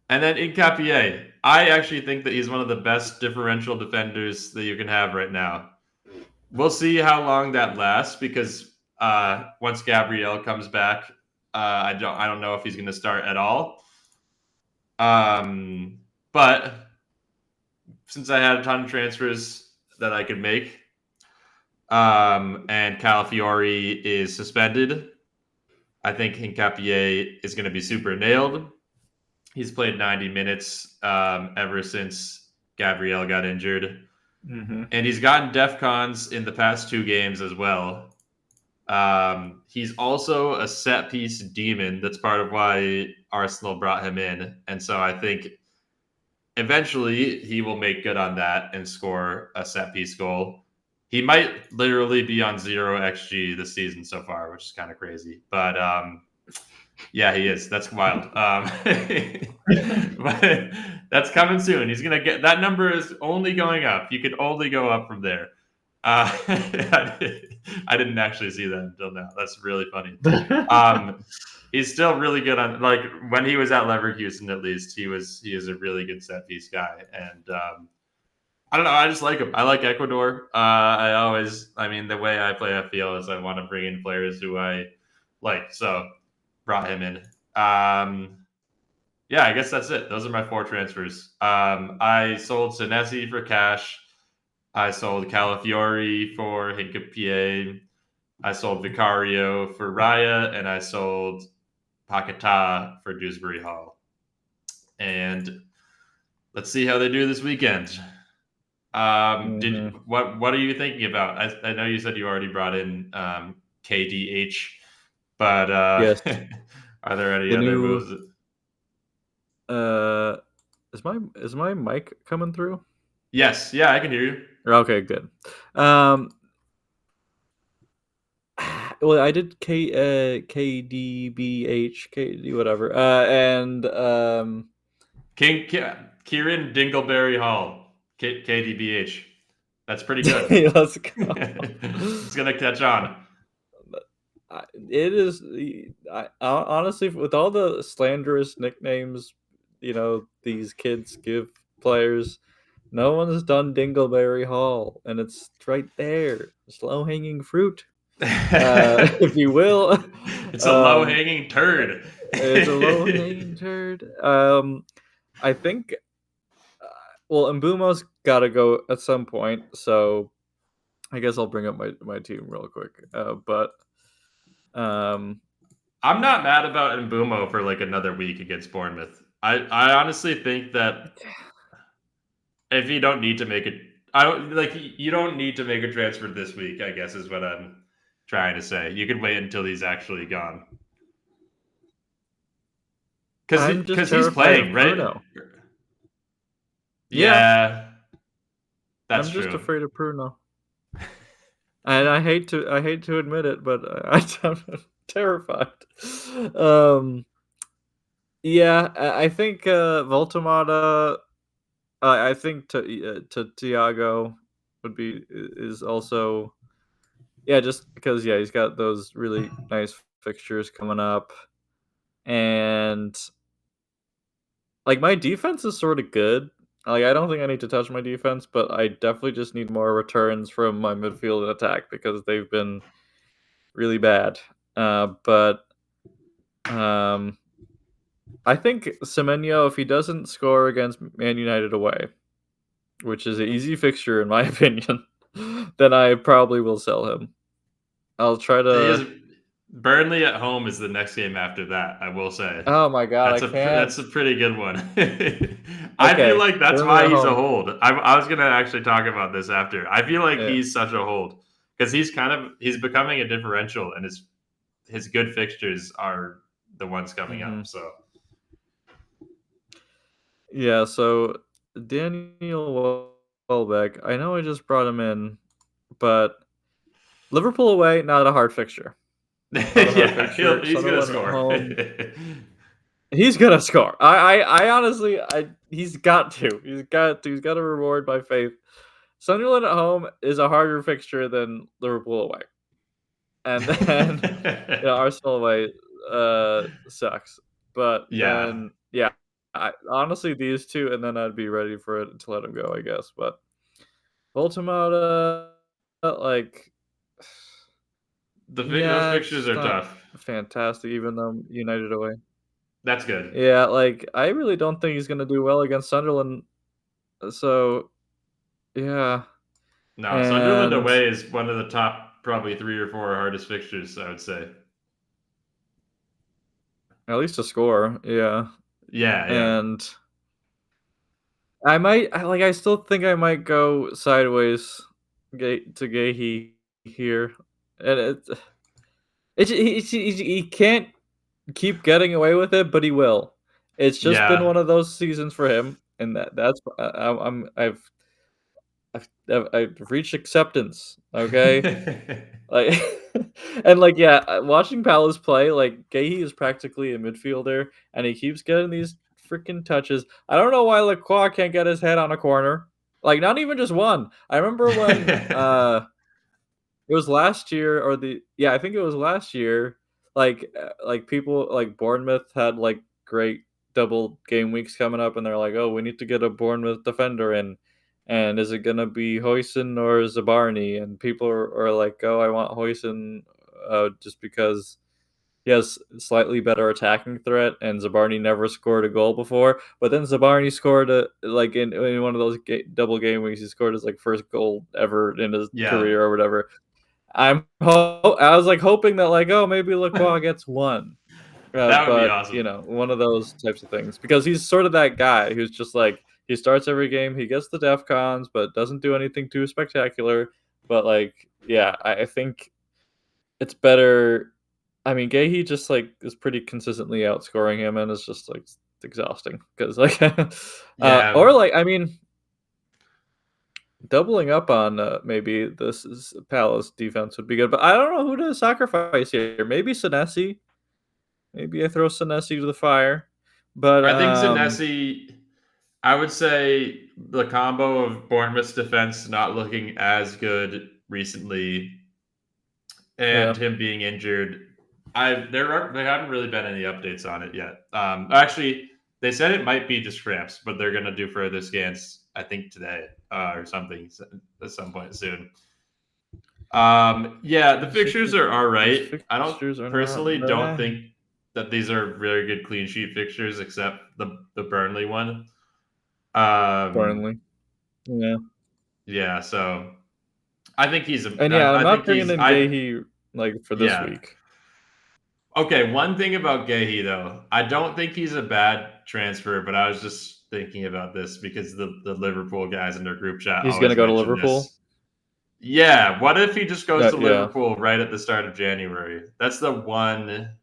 then Nkapie. I actually think that he's one of the best differential defenders that you can have right now. We'll see how long that lasts because once Gabriel comes back, I don't know if he's going to start at all. But since I had a ton of transfers that I could make, and Calafiori is suspended, I think Nkapie is going to be super nailed. He's played 90 minutes ever since Gabriel got injured. Mm-hmm. And he's gotten DEFCONs in the past 2 games as well. He's also a set-piece demon. That's part of why Arsenal brought him in. And so I think eventually he will make good on that and score a set-piece goal. He might literally be on 0 XG this season so far, which is kind of crazy. But yeah, he is. That's wild. But that's coming soon. He's going to get that number is only going up. You could only go up from there. I didn't actually see that until now. That's really funny. He's still really good on when he was at Leverkusen, at least he is a really good set piece guy. And I don't know. I just like him. I like Ecuador. The way I play FPL is I want to bring in players who I like. So brought him in. Yeah, I guess that's it. Those are my 4 transfers. I sold Senesi for Cash. I sold Calafiori for Hinkapie. I sold Vicario for Raya, and I sold Paquetá for Dewsbury Hall. And let's see how they do this weekend. What are you thinking about? I know you said you already brought in KDH, but yes. Are there any other moves? Is my mic coming through? Yes, yeah, I can hear you. Okay, good. Well, I did KDBH, KD whatever, and Kieran Dingleberry Hall, KDBH. That's pretty good. Let's go. It's gonna catch on. It is. I honestly, with all the slanderous nicknames these kids give players. No one's done Dingleberry Hall, and it's right there. It's low-hanging fruit, if you will. It's a low-hanging turd. It's a low-hanging turd. I think. Well, Mbumo's got to go at some point, so I guess I'll bring up my team real quick. But I'm not mad about Mbumo for like another week against Bournemouth. I honestly think that if you don't need to make it, you don't need to make a transfer this week, I guess is what I'm trying to say. You can wait until he's actually gone. Because he's playing, right? Bruno. Yeah. That's I'm true. just afraid of Bruno. And I hate to admit it, but I'm terrified. Yeah, I think Voltamata. I think to Thiago is also, just because he's got those really nice fixtures coming up, and like my defense is sort of good. Like I don't think I need to touch my defense, but I definitely just need more returns from my midfield and attack because they've been really bad. But I think Semenyo, if he doesn't score against Man United away, which is an easy fixture in my opinion, then I probably will sell him. I'll try to. Burnley at home is the next game after that, I will say. Oh my god, that's a pretty good one. I feel like that's why he's a hold. I was gonna actually talk about this after. I feel like he's such a hold because he's becoming a differential, and his good fixtures are the ones coming up. So yeah, so Daniel Welbeck, I know I just brought him in, but Liverpool away, not a hard fixture. He's gonna score. He's gonna score. I honestly, he's got to. He's got to reward my faith. Sunderland at home is a harder fixture than Liverpool away, and then Arsenal away sucks. But then honestly, these two, and then I'd be ready for it to let him go, I guess. But Voltamata, like. Those fixtures are tough. Fantastic, even though United away. That's good. Yeah, like I really don't think he's gonna do well against Sunderland. So, yeah. No, Sunderland away is one of the top, probably 3 or 4 hardest fixtures, I would say. At least to score, yeah. Yeah. And I still think I might go sideways to Gahey here. And he can't keep getting away with it, but he will. It's just been one of those seasons for him, and that's I've reached acceptance. Okay, watching Palace play, like Gahey is practically a midfielder, and he keeps getting these freaking touches. I don't know why Lacroix can't get his head on a corner, like not even just one. I remember when it was last year, I think it was last year. Like people like Bournemouth had like great double game weeks coming up, and they're like, "Oh, we need to get a Bournemouth defender in, and is it gonna be Huijsen or Zabarni?" And people are like, "Oh, I want Huijsen, just because he has slightly better attacking threat, and Zabarni never scored a goal before." But then Zabarni scored in one of those double game weeks. He scored his first goal ever in his career or whatever. I was hoping that maybe Lacroix gets one. That would be awesome. One of those types of things, because he's sort of that guy who's just he starts every game, he gets the DEFCONs, but doesn't do anything too spectacular. But I think it's better. I mean, Gahey just is pretty consistently outscoring him, and it's just exhausting because doubling up on maybe this is Palace defense would be good, but I don't know who to sacrifice here. Maybe Senesi. Maybe I throw Senesi to the fire. But I think Senesi, I would say the combo of Bournemouth's defense not looking as good recently and him being injured. There haven't really been any updates on it yet. Actually, They said it might be just cramps, but they're gonna do further scans, I think today or something at some point soon. Yeah, the fixtures are all right. I don't Fixtures are personally not don't bad. think that these are very good clean sheet fixtures, except the Burnley one. Burnley. Yeah. Yeah, so I think he's a. And yeah, I'm I think not bringing he's. in I Gahey like for this yeah. week. Okay, one thing about Gahey though, I don't think he's a bad transfer, but I was just thinking about this because the Liverpool guys in their group chat He's gonna always go to mention Liverpool. this. Yeah, what if he just goes to Yeah. Liverpool right at the start of January? That's the one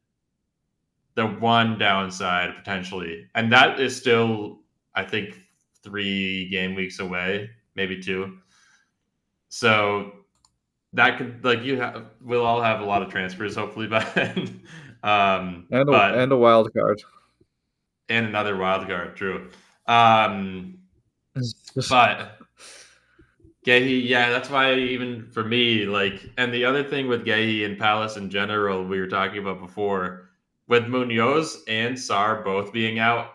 downside potentially. And that is still, I think, 3 game weeks away, maybe 2. So that could we'll all have a lot of transfers hopefully by then. And a wild card. And another wild card, true. But Gahey, yeah, that's why even for me, and the other thing with Gahey and Palace in general, we were talking about before, with Munoz and Sarr both being out,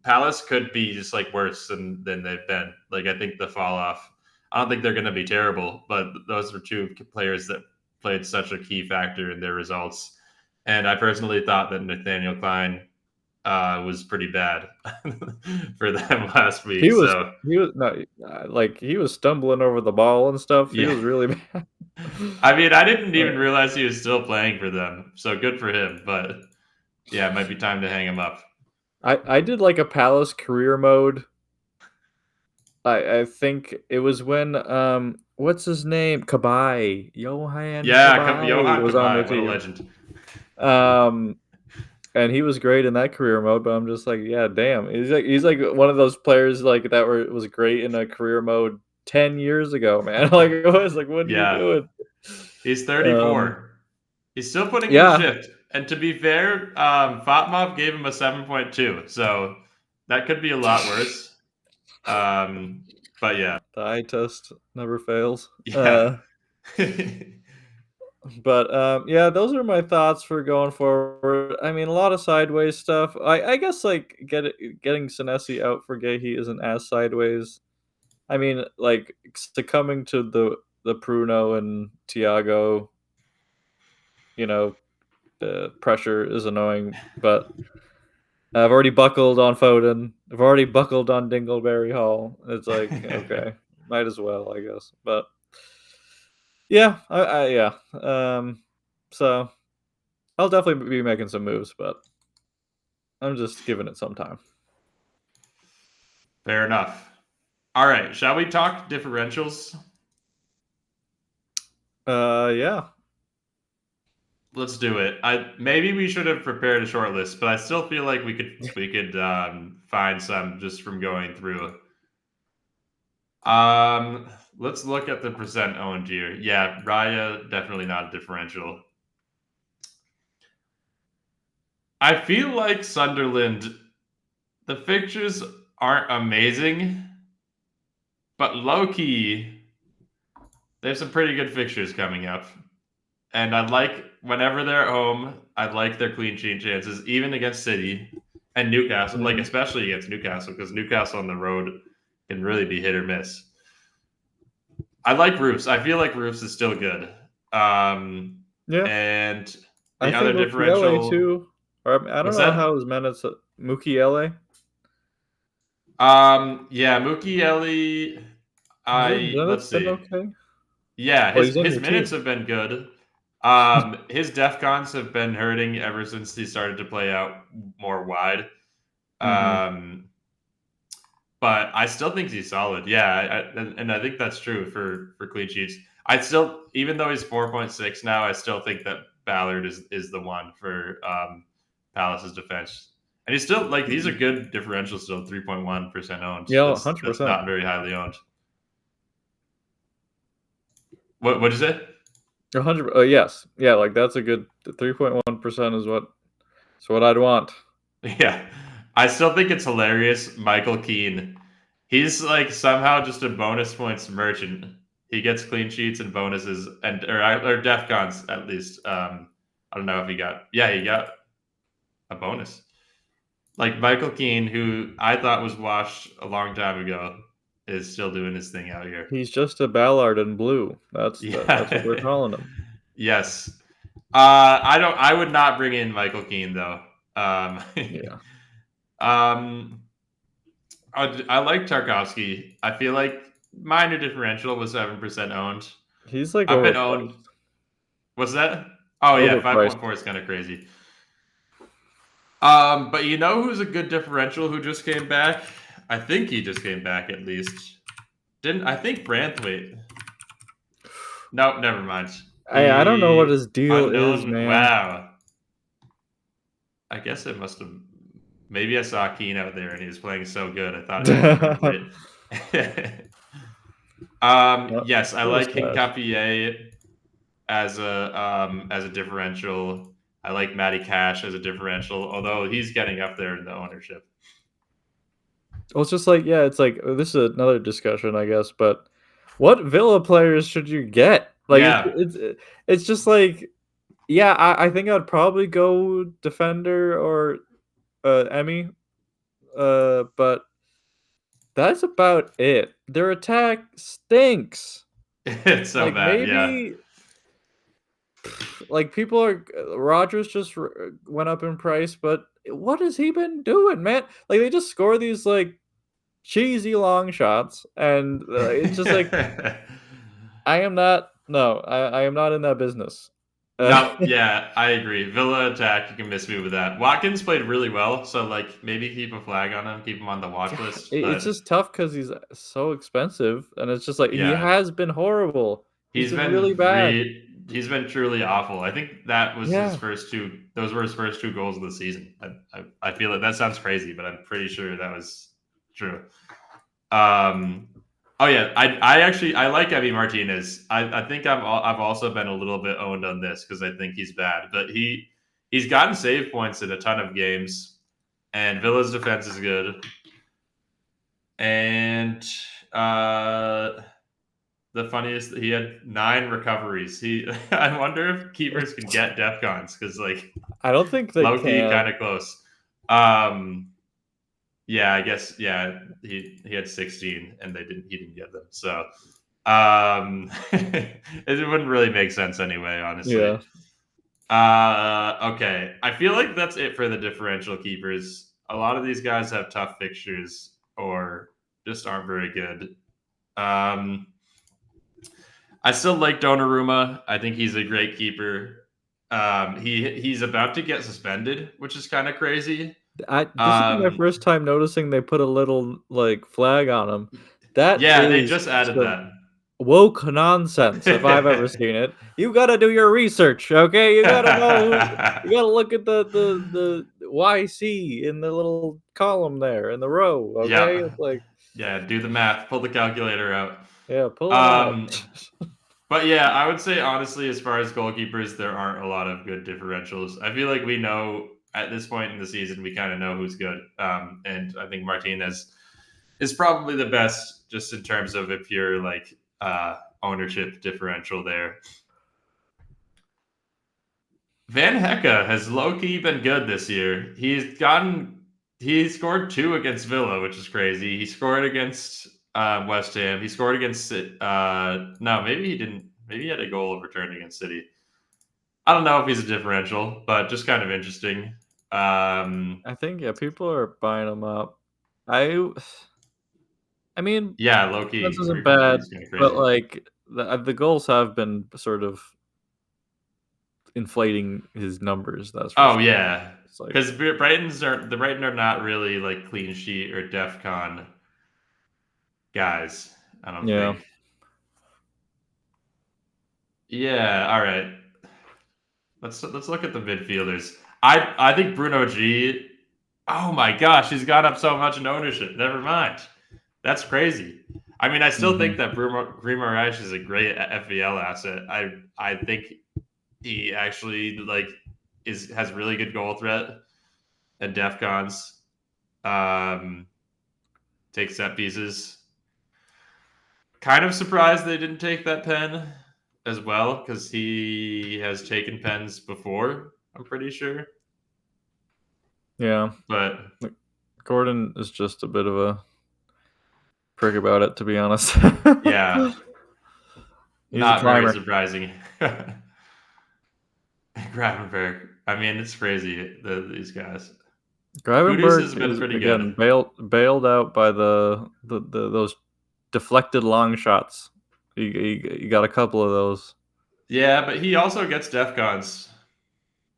Palace could be just worse than they've been. I think the fall off. I don't think they're going to be terrible, but those were 2 players that played such a key factor in their results. And I personally thought that Nathaniel Klein was pretty bad for them last week. He was stumbling over the ball and stuff. He was really bad. I mean, I didn't even realize he was still playing for them. So good for him. But yeah, it might be time to hang him up. I did a Palace career mode. I think it was when what's his name? Johan Johan was on the Cabaye, team. what a legend. And he was great in that career mode, but I'm just yeah, damn. He's like one of those players that was great in a career mode 10 years ago, man. What are you doing? He's 34. He's still putting in shift. And to be fair, Fatmov gave him a 7.2, so that could be a lot worse. But yeah, the eye test never fails. Yeah. But yeah, those are my thoughts for going forward. I mean, a lot of sideways stuff. I guess getting Senesi out for Gahey isn't as sideways. I mean, succumbing to the Pruno and Thiago, the pressure is annoying. But I've already buckled on Foden. I've already buckled on Dingleberry Hall. It's okay, might as well, I guess. But yeah, so I'll definitely be making some moves, but I'm just giving it some time. Fair enough. All right, shall we talk differentials? Yeah. Let's do it. Maybe we should have prepared a short list, but I still feel like we could find some just from going through. Let's look at the percent owned here. Yeah, Raya, definitely not a differential. I feel like Sunderland, the fixtures aren't amazing, but low-key, they have some pretty good fixtures coming up. And whenever they're at home, I like their clean sheet chances, even against City and Newcastle, especially against Newcastle, because Newcastle on the road can really be hit or miss. I like Roofs. I feel like Roofs is still good. Yeah. And the I other think differential too. Or I don't know how his minutes. Mukiele. Yeah, Mukiele. Let's see. Okay. Yeah, his minutes have been good. His DEFCONs have been hurting ever since he started to play out more wide. But I still think he's solid. Yeah, and I think that's true for clean sheets. I still, even though he's 4.6 now, I still think that Ballard is the one for Palace's defense. And he's still he's a good differential still, 3.1% owned. Yeah, 100%. That's not very highly owned. What did you say? 100. Yes, yeah, that's a good 3.1% is what I'd want. Yeah, I still think it's hilarious. Michael Keane, he's somehow just a bonus points merchant. He gets clean sheets and bonuses or DEFCONs at least. I don't know if he got a bonus. Like Michael Keane, who I thought was washed a long time ago, is still doing his thing out here. He's just a Ballard in blue. That's what we're Yeah. calling him. Yes. I would not bring in Michael Keane though. Yeah. I like Tarkovsky. I feel like minor differential was 7% owned. He's like I've been overpriced. owned. What's that? Oh yeah, Overpriced. 5.4 is kind of crazy. But you know who's a good differential who just came back? I think he just came back at least. I think Branthwaite. Nope, never mind. I don't know what his deal Unknown, is, man. Wow. I guess it must have. Maybe I saw Keane out there and he was playing so good. I thought it was Branthwaite. Yes, I like Hincapié as a differential. I like Matty Cash as a differential, although he's getting up there in the ownership. Well, it's just like, yeah, it's like, this is another discussion, I guess, but what Villa players should you get? Like, Yeah. it's just like, yeah, I think I'd probably go defender or Emmy, but that's about it. Their attack stinks. It's so Like, bad, maybe, like, people are, Rogers just went up in price, but what has he been doing, man? Like, they just score these, like, cheesy long shots, and it's just like, I am not in that business. No, yeah, I agree. Villa attack, you can miss me with that. Watkins played really well, so like maybe keep a flag on him, keep him on the watch list. It's just tough because he's so expensive, and it's just like, he Yeah. has been horrible. He's been really bad. He's been truly awful. I think that was Yeah. his first two. Those were his first 2 goals of the season. I feel like that sounds crazy, but I'm pretty sure that was true. Oh yeah, I like Evi Martinez. I think I've also been a little bit owned on this because I think he's bad, but he's gotten save points in a ton of games, and Villa's defense is good. And the funniest, he had 9 recoveries. I wonder if keepers can get DEFCONs because like I don't think they low-key can. kind of close. Yeah, I guess he had 16 and he didn't get them. So it wouldn't really make sense anyway, honestly. Yeah. Okay. I feel like that's it for the differential keepers. A lot of these guys have tough fixtures or just aren't very good. I still like Donnarumma. I think he's a great keeper. He's about to get suspended, which is kind of crazy. This is my first time noticing they put a little like flag on him. They just added that. Woke nonsense if I've ever seen it. You gotta do your research, okay? You gotta know. You gotta look at the YC in the little column there in the row, okay? Yeah. It's like, yeah, do the math. Pull the calculator out. Yeah, pull it out. But yeah, I would say honestly, as far as goalkeepers, there aren't a lot of good differentials. I feel like we know at this point in the season, we kind of know who's good. And I think Martinez is probably the best just in terms of if you're like ownership differential there. Van Hecke has low-key been good this year. He scored 2 against Villa, which is crazy. He scored against West Ham. He scored against no, maybe he didn't. Maybe he had a goal overturned against City. I don't know if he's a differential, but just kind of interesting. I think people are buying him up. I mean, yeah, low-key. This isn't bad, but like the goals have been sort of inflating his numbers. That's for sure. Yeah, because the Brighton are not really like clean sheet or DEFCON guys. I don't think. Yeah. All right. Let's look at the midfielders. I think Bruno G. Oh my gosh, he's gone up so much in ownership. Never mind. That's crazy. I mean, I still think that Bruno Guimaraes is a great FVL asset. I think he actually like has really good goal threat and DEFCONs. Take set pieces. Kind of surprised they didn't take that pen as well because he has taken pens before. I'm pretty sure. Yeah. But Gordon is just a bit of a prick about it, to be honest. yeah, He's not a very climber. surprising. Gravenberg. I mean, it's crazy, these guys. Kudus has Gravenberg been is pretty again good. bailed out by the those deflected long shots. He got a couple of those. Yeah, but he also gets DEFCONs.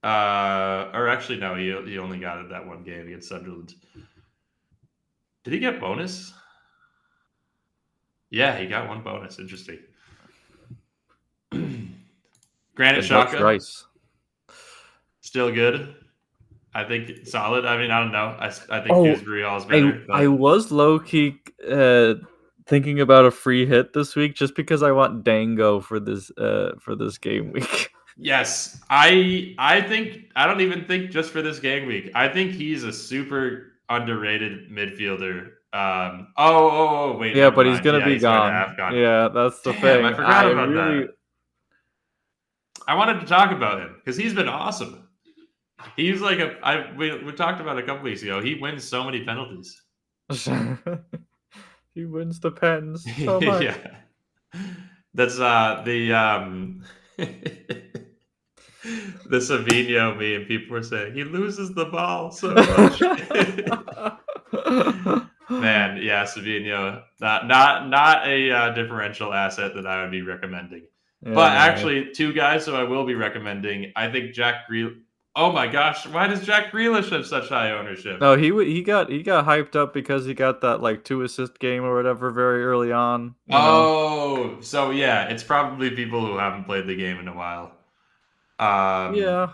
Or actually, no, he only got it that one game against Sunderland. Did he get bonus? Yeah, he got one bonus. Interesting. Granite Shaka, Rice. still good. I think solid. I mean, I don't know. I think Oh, Dewsbury Hall's better. I was low key thinking about a free hit this week just because I want Dango for this game week. Yes, I think I don't even think just for this game week. I think he's a super underrated midfielder. Wait, Yeah, never but he's mind. gonna Yeah, be he's going to gone. AFCON. Yeah, that's the Damn, thing. I forgot about that. I wanted to talk about him because he's been awesome. He's like we talked about a couple weeks ago. He wins so many penalties. He wins the pens so much. Yeah, that's the the Savinho meme. People were saying he loses the ball so much. Man, yeah, Savinho, not a differential asset that I would be recommending. Yeah, But no. actually, two guys who I will be recommending. I think Jack Grealish. Oh my gosh, why does Jack Grealish have such high ownership? No, he got hyped up because he got that like 2-assist game or whatever very early on. You know? Oh, so yeah, it's probably people who haven't played the game in a while. Yeah.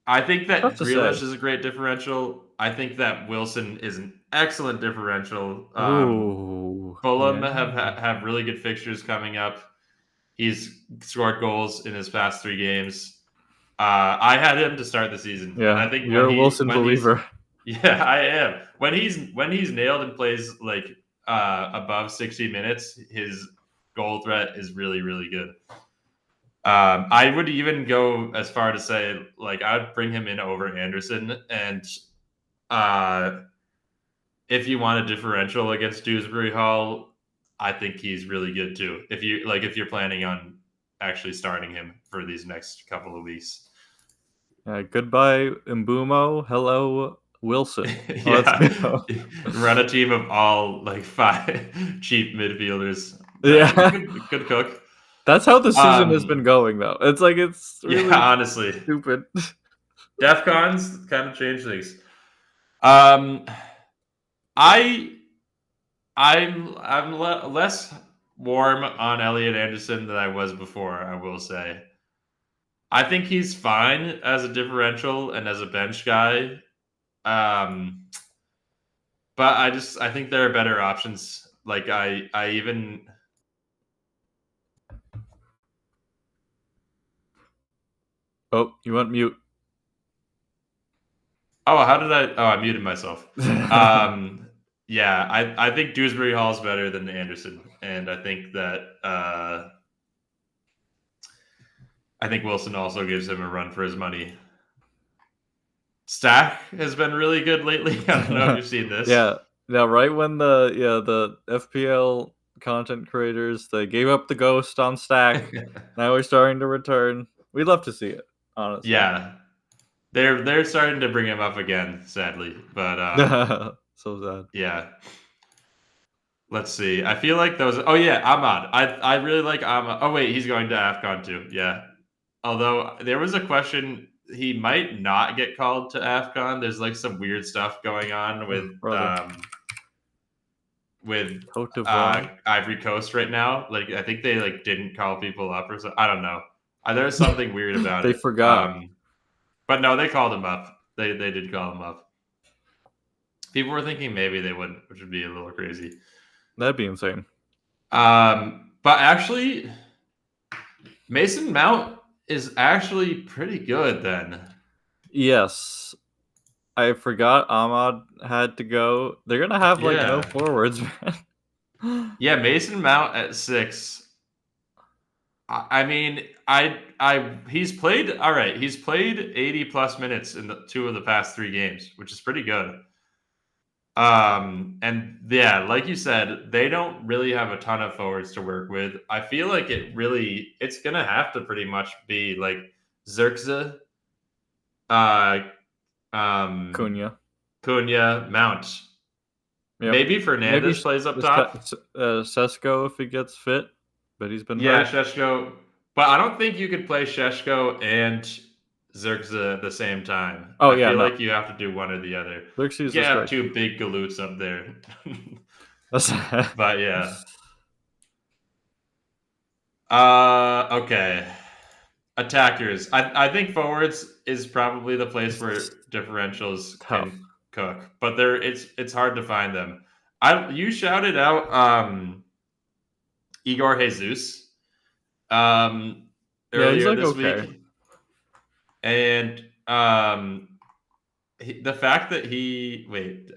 I think that Tough to Grealish say. is a great differential. I think that Wilson is an excellent differential. Ooh. Fulham Yeah. have really good fixtures coming up. He's scored goals in his past 3 games. I had him to start the season. Yeah. And I think You're a Wilson believer. Yeah, I am. When he's nailed and plays like above 60 minutes, his goal threat is really, really good. I would even go as far to say, like, I'd bring him in over Anderson, and if you want a differential against Dewsbury Hall, I think he's really good too. If you're planning on actually starting him for these next couple of weeks. Goodbye, Mbumo. Hello, Wilson. Yeah, run a team of all like 5 cheap midfielders. Yeah, good cook. That's how the season has been going, though. It's like it's really honestly stupid. DEFCONs kind of change things. I'm less warm on Elliot Anderson than I was before. I will say, I think he's fine as a differential and as a bench guy. But I think there are better options. Like I even. Oh, you want mute? Oh, how did I? Oh, I muted myself. Yeah, I think Dewsbury Hall is better than Anderson, and I think that I think Wilson also gives him a run for his money. Stack has been really good lately. I don't know if you've seen this. Yeah, right when the FPL content creators they gave up the ghost on Stack. Now we're starting to return. We'd love to see it, honestly. Yeah, they're starting to bring him up again, sadly, but so sad. Yeah. Let's see. I feel like those. Oh yeah, Ahmad. I really like Ahmad. Oh wait, he's going to AFCON too. Yeah. Although there was a question, he might not get called to AFCON. There's like some weird stuff going on with Ivory Coast right now. Like I think they like didn't call people up or something. I don't know. There's something weird about They it. forgot. But no, they called him up. They did call him up. People were thinking maybe they wouldn't, which would be a little crazy. That'd be insane. But actually, Mason Mount is actually pretty good then. Yes. I forgot Ahmad had to go. They're going to have like no forwards, man. Yeah, Mason Mount at 6 I mean, he's played all right. He's played 80 plus minutes in the 2 of the past 3 games, which is pretty good. And yeah, like you said, they don't really have a ton of forwards to work with. I feel like it's gonna have to pretty much be like Xerxes, uh, Cunha. Mount. Yep. Maybe Fernandez plays up top. Sesko if he gets fit, but he's been Yeah, hurt. Sheshko. But I don't think you could play Sheshko and Xerxes at the same time. I feel like you have to do one or the other. Xerxes You have 2 big galoots up there. But yeah. Okay. Attackers. I think forwards is probably the place where differentials can cook, but it's hard to find them. You shouted out Igor Jesus earlier this week, and the fact that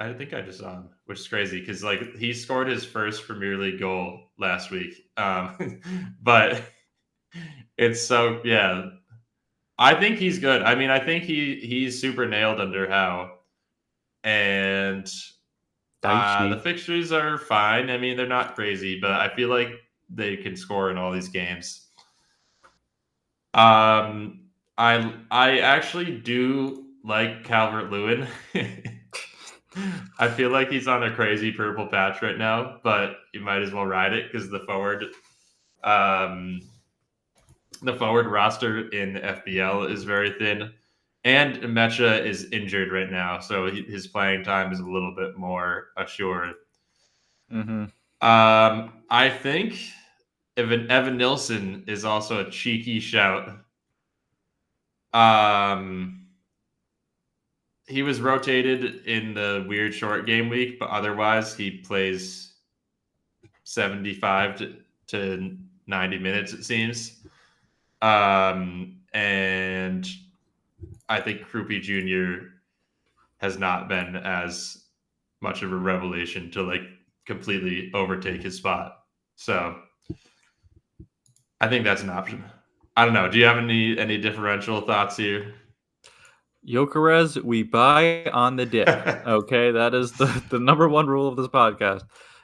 I think I just saw him, which is crazy because like he scored his first Premier League goal last week, but it's so yeah. I think he's good. I mean, I think he's super nailed under Howe, and the fixtures are fine. I mean, they're not crazy, but I feel like they can score in all these games. I actually do like Calvert-Lewin. I feel like he's on a crazy purple patch right now, but you might as well ride it because the forward roster in FBL is very thin, and Mecha is injured right now, so his playing time is a little bit more assured. Mm-hmm. I think Evan Nilsson is also a cheeky shout. He was rotated in the weird short game week, but otherwise he plays 75 to 90 minutes, it seems. And I think Krupi Jr. has not been as much of a revelation to like completely overtake his spot. So I think that's an option. I don't know. Do you have any differential thoughts here? Gyökeres, we buy on the dip. Okay, that is the number one rule of this podcast.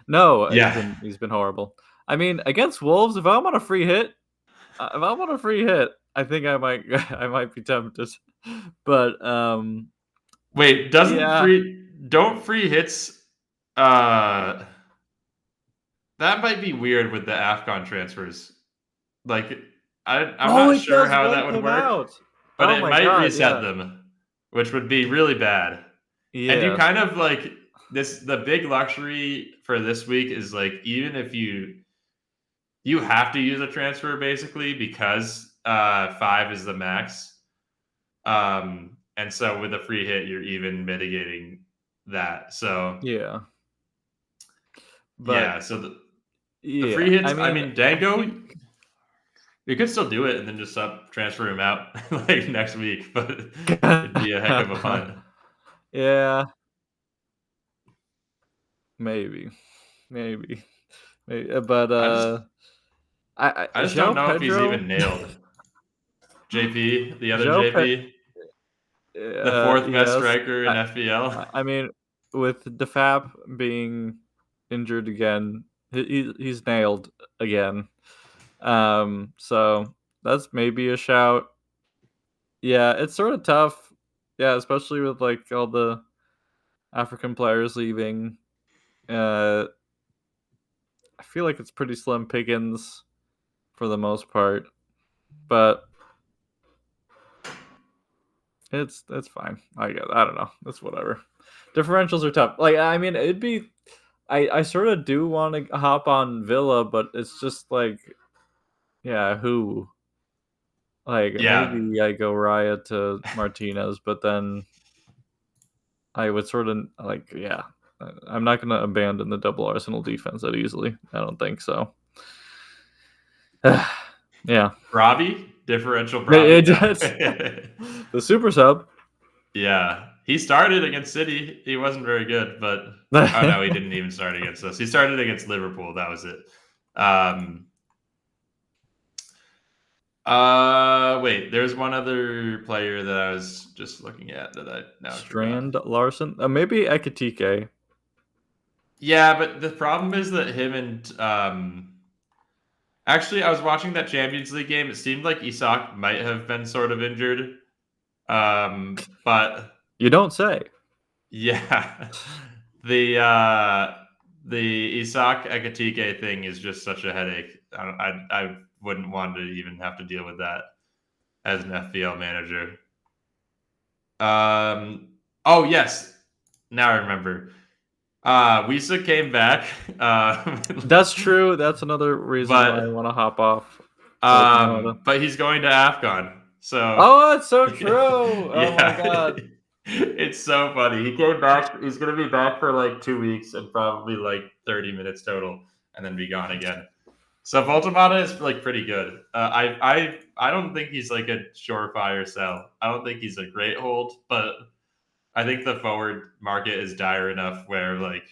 No, yeah, he's been horrible. I mean, against Wolves, if I'm on a free hit, I think I might be tempted. But wait, don't free hits that might be weird with the AFCON transfers. Like I'm not sure how that would work. But it might reset them, which would be really bad. Yeah. And you kind of like the big luxury for this week is like even if you have to use a transfer basically because 5 is the max. And so with a free hit, you're even mitigating that. So yeah. But, so the free hits, I mean Dango, you could still do it and then just transfer him out like next week, but it'd be a heck of a punt. Yeah. Maybe. But I just don't know if he's even nailed. JP, the other JP, the 4th best striker in FBL. I mean, with Defap being injured again, he's nailed again. So that's maybe a shout. Yeah, it's sort of tough. Yeah, especially with like all the African players leaving. I feel like it's pretty slim pickings for the most part, but it's fine. I don't know. It's whatever. Differentials are tough. Like I mean, it'd be. I sort of do want to hop on Villa, but it's just like, yeah, who? Like maybe I go Raya to Martinez, but then I would sort of like, yeah, I'm not going to abandon the double Arsenal defense that easily. I don't think so. Yeah. Robbie? Differential Robbie. The super sub. Yeah. He started against City. He wasn't very good, but oh no, he didn't even start against us. He started against Liverpool. That was it. Wait, there's one other player that I was just looking at that I now forgot. Strand Larson, maybe Ekatike. Yeah, but the problem is that him and actually, I was watching that Champions League game. It seemed like Isak might have been sort of injured. But You don't say. yeah, the Isak Ekatike thing is just such a headache. I wouldn't want to even have to deal with that as an FPL manager. Oh yes, now I remember. Wisa came back. That's true. That's another reason why I want to hop off. But he's going to AFCON. So that's so true. Oh my god. It's so funny. He came back. He's going to be back for like 2 weeks and probably like 30 minutes total, and then be gone again. So Voltamata is like pretty good. I don't think he's like a surefire sell. I don't think he's a great hold, but I think the forward market is dire enough where like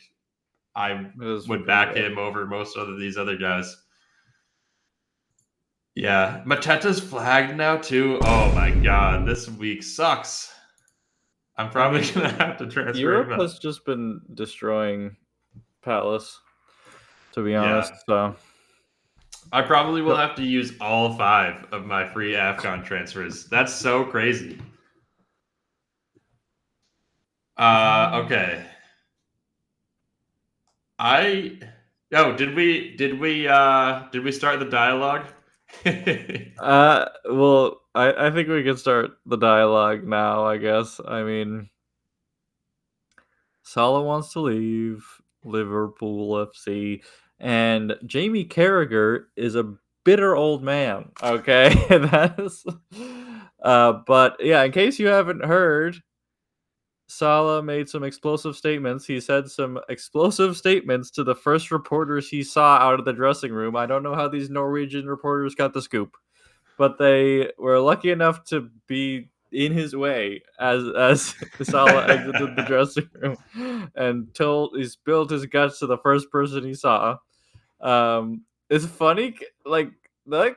I would back him over most of these other guys. Yeah, Mateta's flagged now too. Oh my god, this week sucks. I'm probably gonna have to transfer. Europe has just been destroying Palace, to be honest. So I probably will have to use all 5 of my free AFCON transfers. That's so crazy. Okay. Did we start the dialogue? Well, I think we can start the dialogue now, I guess. I mean, Salah wants to leave Liverpool FC, and Jamie Carragher is a bitter old man. Okay, that's. But yeah, in case you haven't heard, Salah made some explosive statements. He said some explosive statements to the first reporters he saw out of the dressing room. I don't know how these Norwegian reporters got the scoop, but they were lucky enough to be in his way as Salah exited the dressing room and he spilled his guts to the first person he saw. It's funny, like the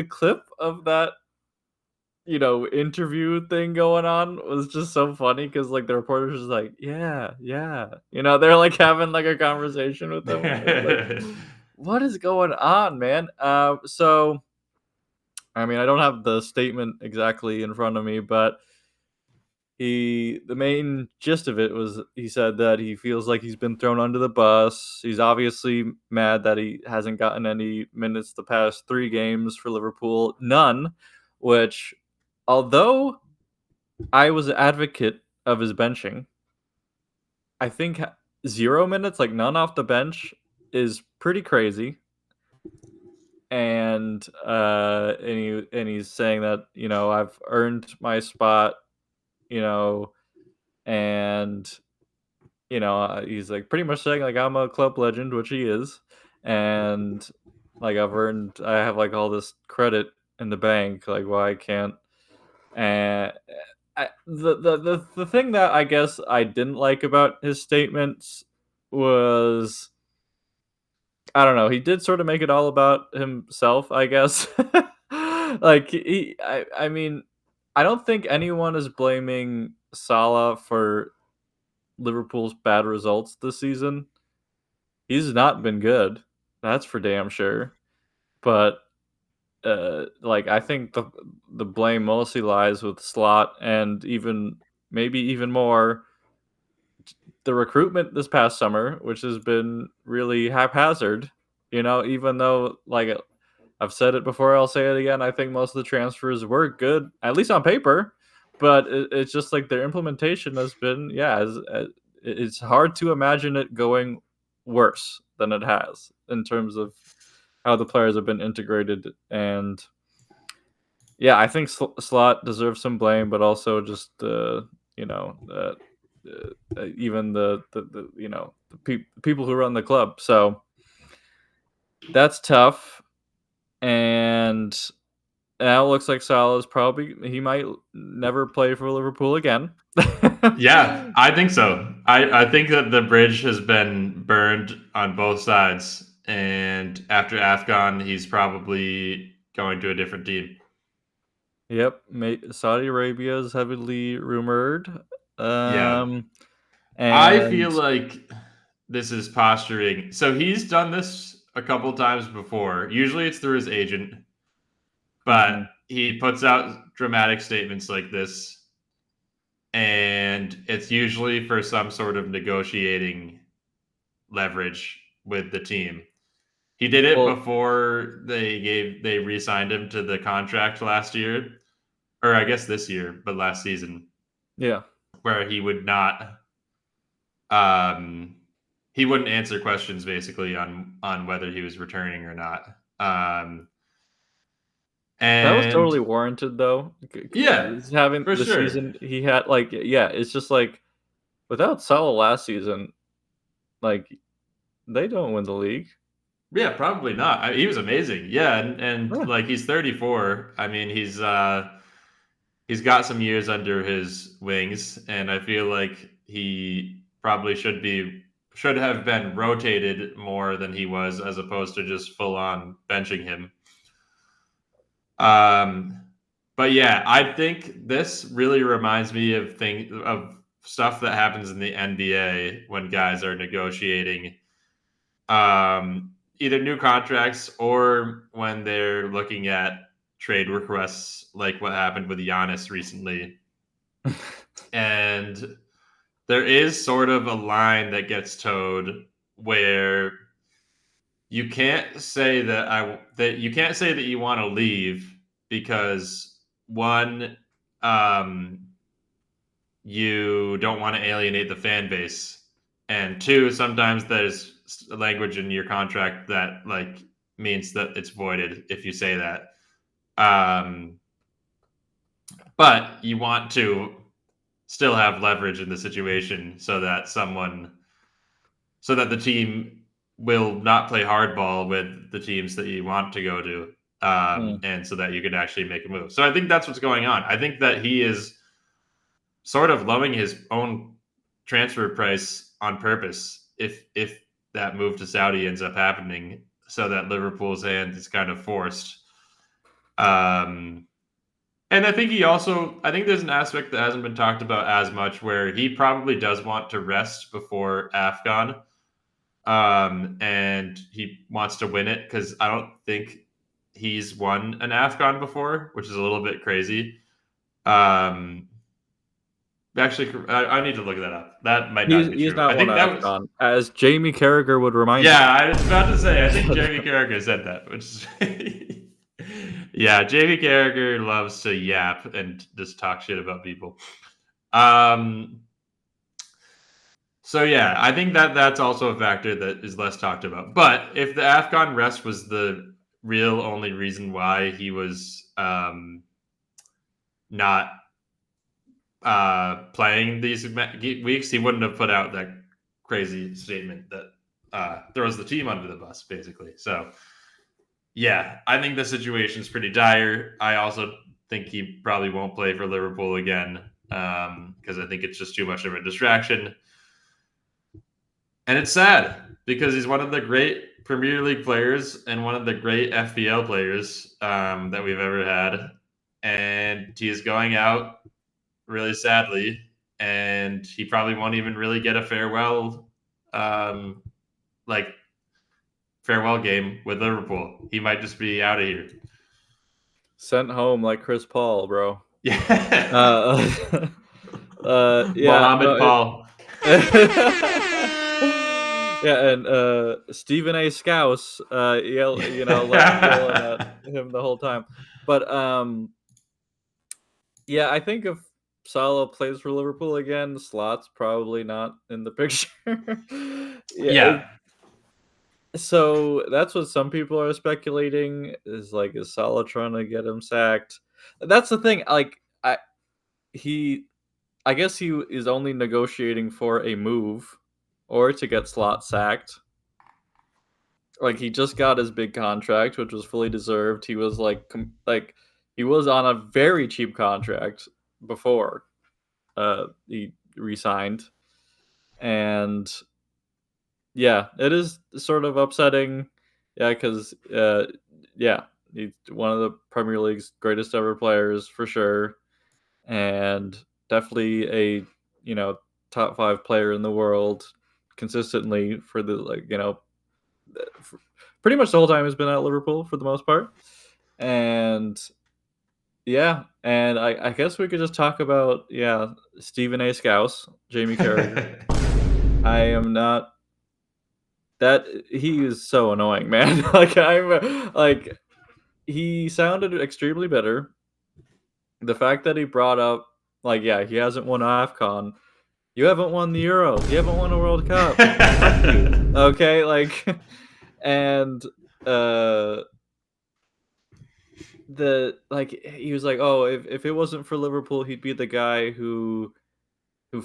clip of that interview thing going on was just so funny because like the reporters was like, yeah, they're like having like a conversation with them. Like, what is going on, man? So I mean, I don't have the statement exactly in front of me, but the main gist of it was he said that he feels like he's been thrown under the bus. He's obviously mad that he hasn't gotten any minutes the past 3 games for Liverpool, none, which, although I was an advocate of his benching, I think 0 minutes, like none off the bench, is pretty crazy. And he's saying that I've earned my spot, and he's like pretty much saying like I'm a club legend, which he is, and like I have like all this credit in the bank, like why can't. And the thing that I guess I didn't like about his statements was, I don't know, he did sort of make it all about himself, I guess. Like I mean, I don't think anyone is blaming Salah for Liverpool's bad results this season. He's not been good, that's for damn sure. But like I think the blame mostly lies with Slot, and maybe even more the recruitment this past summer, which has been really haphazard. Even though, like I've said it before, I'll say it again, I think most of the transfers were good, at least on paper, but it's just like their implementation has been, it's hard to imagine it going worse than it has in terms of how the players have been integrated. And yeah, I think Slot deserves some blame, but also just even the people who run the club. So that's tough. And now it looks like Salah's he might never play for Liverpool again. Yeah, I think so. I think that the bridge has been burned on both sides, and after AFCON, he's probably going to a different team. Yep, Saudi Arabia is heavily rumored. Yeah. I feel And like this is posturing. So he's done this a couple times before. Usually it's through his agent, but Mhm. he puts out dramatic statements like this, and it's usually for some sort of negotiating leverage with the team. He did it Well, before they re-signed him to the contract last year, or I guess this year, but last season, yeah. where um he wouldn't answer questions basically on whether he was returning or not. That was And totally warranted though. yeah, He's having for the sure. season he had, like, yeah, it's just like without Salah last season, like they don't win the league. Yeah, probably not. He was amazing. Yeah, and Yeah. like he's 34. I mean, he's got some years under his wings, and I feel like he probably should have been rotated more than he was, as opposed to just full on benching him. Um, but yeah, I think this really reminds me of stuff that happens in the NBA when guys are negotiating either new contracts or when they're looking at trade requests, like what happened with Giannis recently. And there is sort of a line that gets towed where you can't say that you can't say that you want to leave because one, um, you don't want to alienate the fan base, and two, sometimes there's language in your contract that like means that it's voided if you say that. Um, but you want to still have leverage in the situation so that the team will not play hardball with the teams that you want to go to, Mm. and so that you can actually make a move. So I think that's what's going on. I think that he is sort of lowering his own transfer price on purpose if that move to Saudi ends up happening, so that Liverpool's hand is kind of forced. Um, and I think there's an aspect that hasn't been talked about as much where he probably does want to rest before AFCON. And he wants to win it because I don't think he's won an AFCON before, which is a little bit crazy. Um, Actually, I need to look that up. That might not be He's true. I not one think of that was. AFCON, as Jamie Carragher would remind Yeah, I was about to say. I think Jamie Carragher said that, which is. Yeah, Jamie Carragher loves to yap and just talk shit about people. Um. So yeah, I think that that's also a factor that is less talked about. But if the Afghan rest was the real only reason why he was not playing these weeks, he wouldn't have put out that crazy statement that throws the team under the bus, basically. So, yeah, I think the situation is pretty dire. I also think he probably won't play for Liverpool again because I think it's just too much of a distraction. And it's sad because he's one of the great Premier League players and one of the great FPL players that we've ever had. And he is going out really sadly, and he probably won't even really get a like farewell game with Liverpool. He might just be out of here. sent home like Chris Paul, bro. Yeah. Yeah, Mohammed no, Paul. yeah, and Stephen A. Scouse, like yelling at him the whole time. But yeah, I think if Salah plays for Liverpool again, Slot's probably not in the picture. Yeah. So that's what some people are speculating is Salah trying to get him sacked? That's the thing. I guess he is only negotiating for a move or to get Slot sacked. Like he just got his big contract, which was fully deserved. He was he was on a very cheap contract before he resigned, and yeah, it is sort of upsetting. Yeah, because yeah, He's one of the Premier League's greatest ever players for sure, and definitely a top 5 player in the world consistently for the pretty much the whole time he's been at Liverpool for the most part. And yeah, and I guess we could just talk about Stephen A. Scouse, Jamie Carragher. I am not that he is so annoying, man. He sounded extremely bitter. The fact that he brought up he hasn't won AFCON. You haven't won the Euros. You haven't won a World Cup. Fuck you. Okay, and he was like, oh, if it wasn't for Liverpool, he'd be the guy who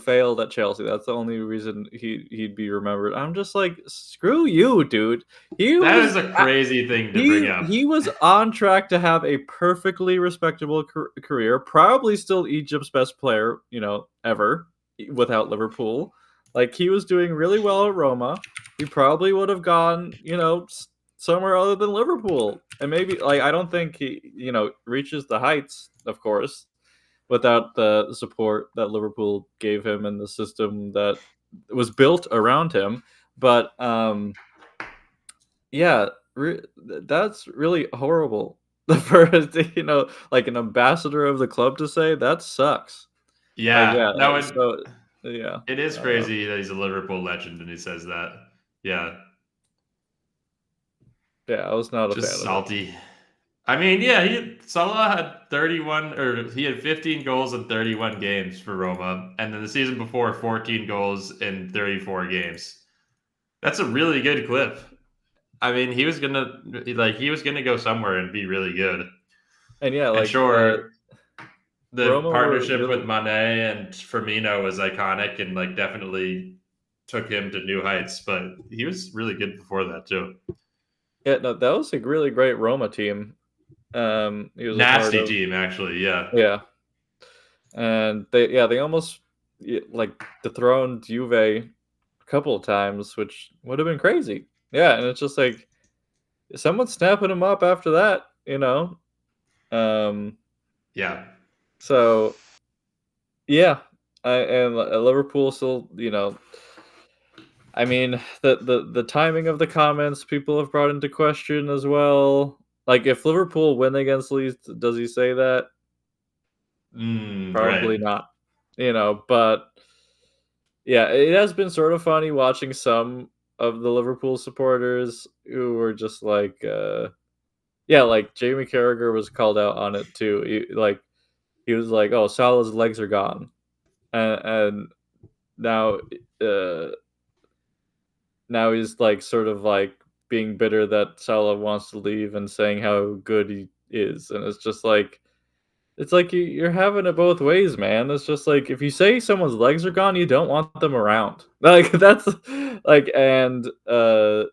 failed at Chelsea. That's the only reason he'd be remembered. I'm just like, screw you, dude. That is a crazy thing to bring up. He was on track to have a perfectly respectable career, probably still Egypt's best player, ever without Liverpool. He was doing really well at Roma. He probably would have gone, somewhere other than Liverpool. And maybe I don't think he, reaches the heights, of course, without the support that Liverpool gave him and the system that was built around him. But that's really horrible for an ambassador of the club to say. That sucks. Yeah, it is crazy that he's a Liverpool legend and he says that. Yeah. Yeah, I was not a fan just of salty. I mean, Salah had 31, or he had 15 goals in 31 games for Roma, and then the season before, 14 goals in 34 games. That's a really good clip. I mean, he was gonna go somewhere and be really good. And the Roma partnership with Mane and Firmino was iconic and definitely took him to new heights. But he was really good before that too. Yeah, no, that was a really great Roma team. He was nasty team, actually. Yeah. Yeah. And they almost dethroned Juve a couple of times, which would have been crazy. Yeah, and it's just someone's snapping him up after that, Yeah. So, yeah, and Liverpool still, I mean, the timing of the comments people have brought into question as well. If Liverpool win against Leeds, does he say that? Probably not. But yeah, it has been sort of funny watching some of the Liverpool supporters who were just Jamie Carragher was called out on it too. He was like, "Oh, Salah's legs are gone," and now he's sort of being bitter that Salah wants to leave and saying how good he is, and it's just you're having it both ways, man. It's just if you say someone's legs are gone, you don't want them around. That's and there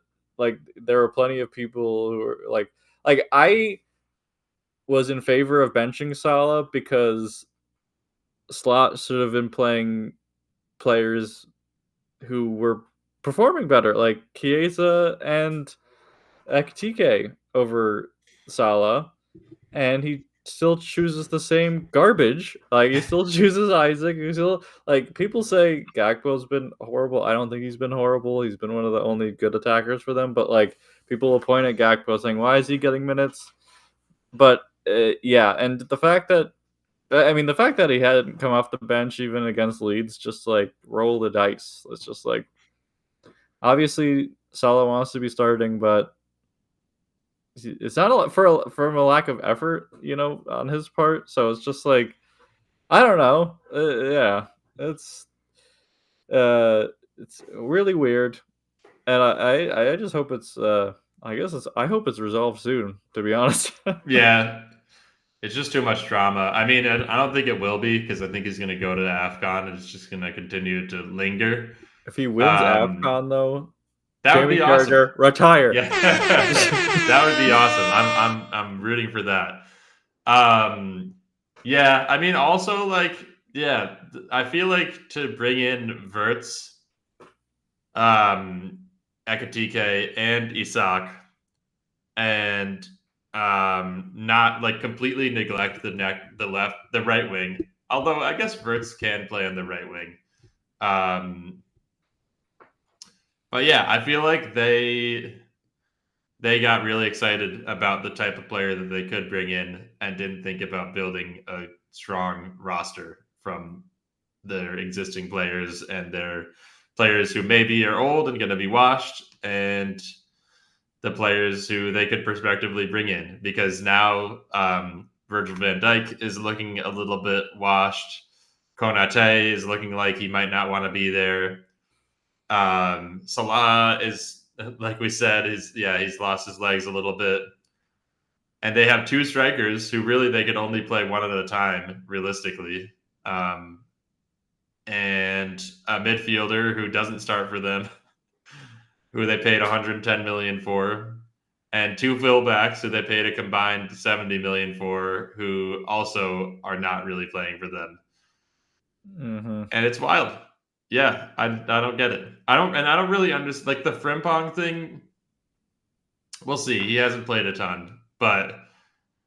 were plenty of people who were I was in favor of benching Salah because Slot should have been playing players who were performing better, like Chiesa and Ekitike over Salah, and he still chooses the same garbage. He still chooses Isaac. He still people say Gakpo's been horrible. I don't think he's been horrible. He's been one of the only good attackers for them. But people will point at Gakpo saying, "Why is he getting minutes?" But and the fact that he hadn't come off the bench even against Leeds, just roll the dice. It's just obviously Salah wants to be starting, but it's not from a lack of effort, on his part. So it's just I don't know. It's really weird, and I just hope it's I hope it's resolved soon. To be honest. Yeah. It's just too much drama. I mean, I don't think it will be because I think he's going to go to the AFCON and it's just going to continue to linger. If he wins AFCON, though, that would be awesome. Retire. Yeah. That would be awesome. I'm rooting for that. Yeah. I mean, also I feel to bring in Wirtz, Ekitike, and Isak, and not like completely neglect the right wing. Although I guess Verts can play on the right wing. But yeah, I feel like they got really excited about the type of player that they could bring in and didn't think about building a strong roster from their existing players and their players who maybe are old and going to be washed, and the players who they could prospectively bring in, because now Virgil van Dijk is looking a little bit washed. Konate is looking like he might not want to be there. Salah is, like we said, he's lost his legs a little bit. And they have two strikers who really they could only play one at a time, realistically. And a midfielder who doesn't start for them, who they paid 110 million for, and two fullbacks who they paid a combined 70 million for, who also are not really playing for them. Mm-hmm. And it's wild. Yeah, I don't get it. I don't really understand, like, the Frimpong thing. We'll see. He hasn't played a ton, but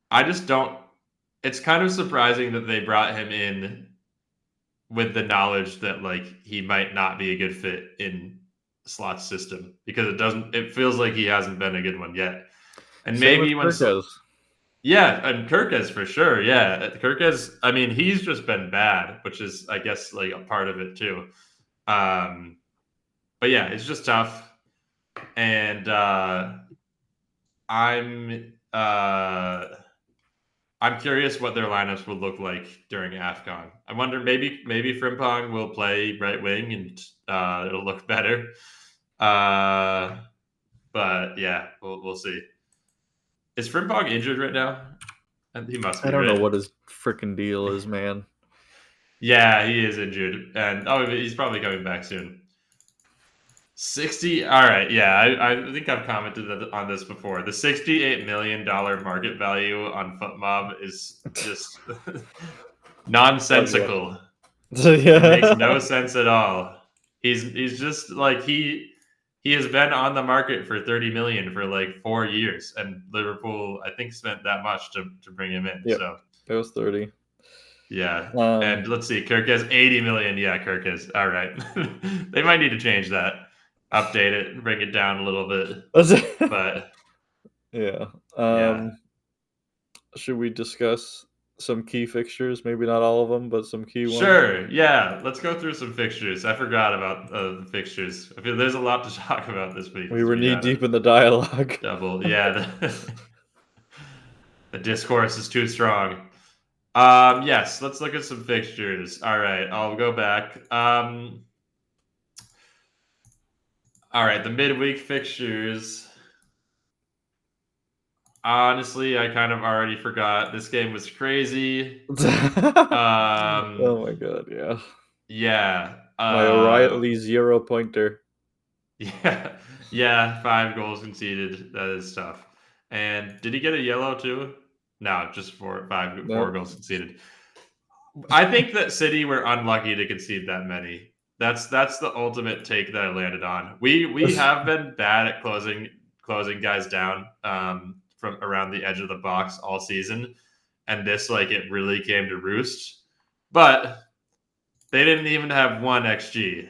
I just don't. It's kind of surprising that they brought him in with the knowledge that, like, he might not be a good fit in Slot's system, because it feels like he hasn't been a good one yet. And Same maybe with Kirkes. yeah, and Kirkes for sure. Yeah, Kirkes. I mean, he's just been bad, which is, I guess, like a part of it too. But yeah, it's just tough, and I'm curious what their lineups will look like during AFCON. I wonder, maybe Frimpong will play right wing and it'll look better. But yeah, we'll see. Is Frimpong injured right now? He must be. I don't know what his freaking deal is, man. Yeah, he is injured, and he's probably coming back soon. 60. All right, yeah, I think I've commented on this before. The $68 million market value on FootMob is just nonsensical. It makes no sense at all. He's just like he has been on the market for 30 million for like 4 years, and Liverpool, I think, spent that much to bring him in. Yep. So it was 30. Yeah. And let's see, Kirk has 80 million. Yeah, Kirk has. All right. They might need to change that, update it, and bring it down a little bit. But yeah. Yeah. Should we discuss some key fixtures? Maybe not all of them, but some key ones. Sure. Yeah. Let's go through some fixtures. I forgot about the fixtures. I feel there's a lot to talk about this week. We were knee deep in the dialogue. Double. Yeah. The discourse is too strong. Yes, let's look at some fixtures. All right, I'll go back. All right, the midweek fixtures. Honestly, I kind of already forgot. This game was crazy. Oh my god, yeah. Yeah. My O'Reilly 0-pointer. Yeah, 5 goals conceded. That is tough. And did he get a yellow too? No, just 4 goals conceded. I think that City were unlucky to concede that many. That's the ultimate take that I landed on. We have been bad at closing guys down from around the edge of the box all season, and this, like, it really came to roost. But they didn't even have 1 XG,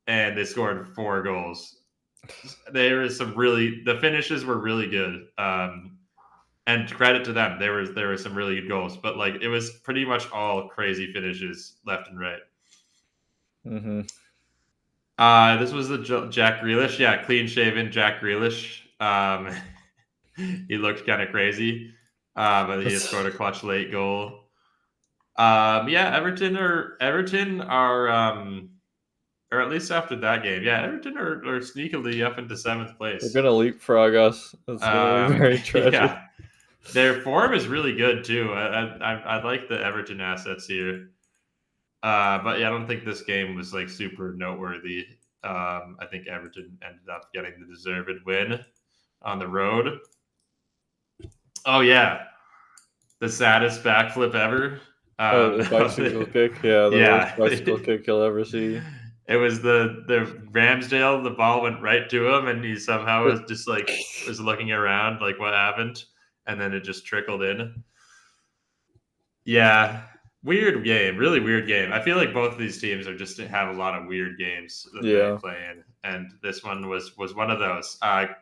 and they scored 4 goals. There was the finishes were really good. And credit to them, there were some really good goals, but like it was pretty much all crazy finishes left and right. Mm-hmm. This was the Jack Grealish, yeah, clean shaven Jack Grealish. He looked kind of crazy, but he just scored a clutch late goal. Yeah, Everton are, or at least after that game, yeah, Everton are sneakily up into 7th place. They're gonna leapfrog us. It's gonna be very tragic. Yeah. Their form is really good too. I like the Everton assets here, but yeah, I don't think this game was like super noteworthy. I think Everton ended up getting the deserved win on the road. Oh yeah, the saddest backflip ever. The bicycle kick, yeah, the worst bicycle kick you'll ever see. It was the Ramsdale. The ball went right to him, and he somehow was just like was looking around, like, what happened? and then it just trickled in. Yeah, weird game, really weird game. I feel like both of these teams are just have a lot of weird games that they play in, and this one was one of those.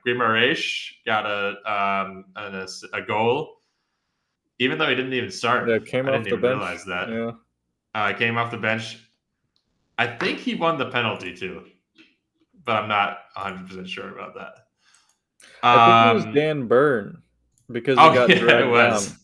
Guimaraes got a goal, even though he didn't even start. Yeah, came I off didn't the even bench. realize that. Yeah. Came off the bench. I think he won the penalty too, but I'm not 100% sure about that. I think it was Dan Byrne because he got dragged it was. down.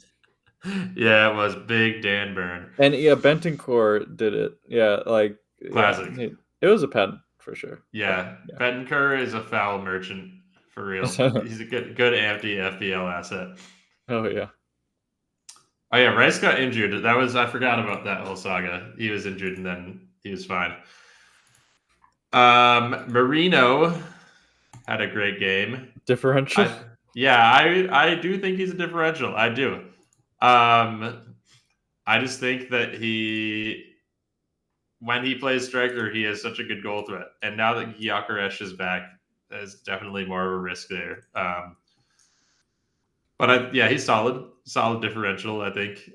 Yeah, it was big Dan Byrne. And yeah, Bentancur did it. Yeah, like Classic. Yeah, it was a pen for sure. Yeah, Bentancur is a foul merchant for real. He's a good empty FPL asset. Oh yeah. Oh yeah, Rice got injured. I forgot about that whole saga. He was injured and then he was fine. Marino had a great game. Differential. I do think he's a differential. I do. I just think that when he plays striker, he has such a good goal threat. And now that Gyökeres is back, there's definitely more of a risk there. But he's solid differential, I think.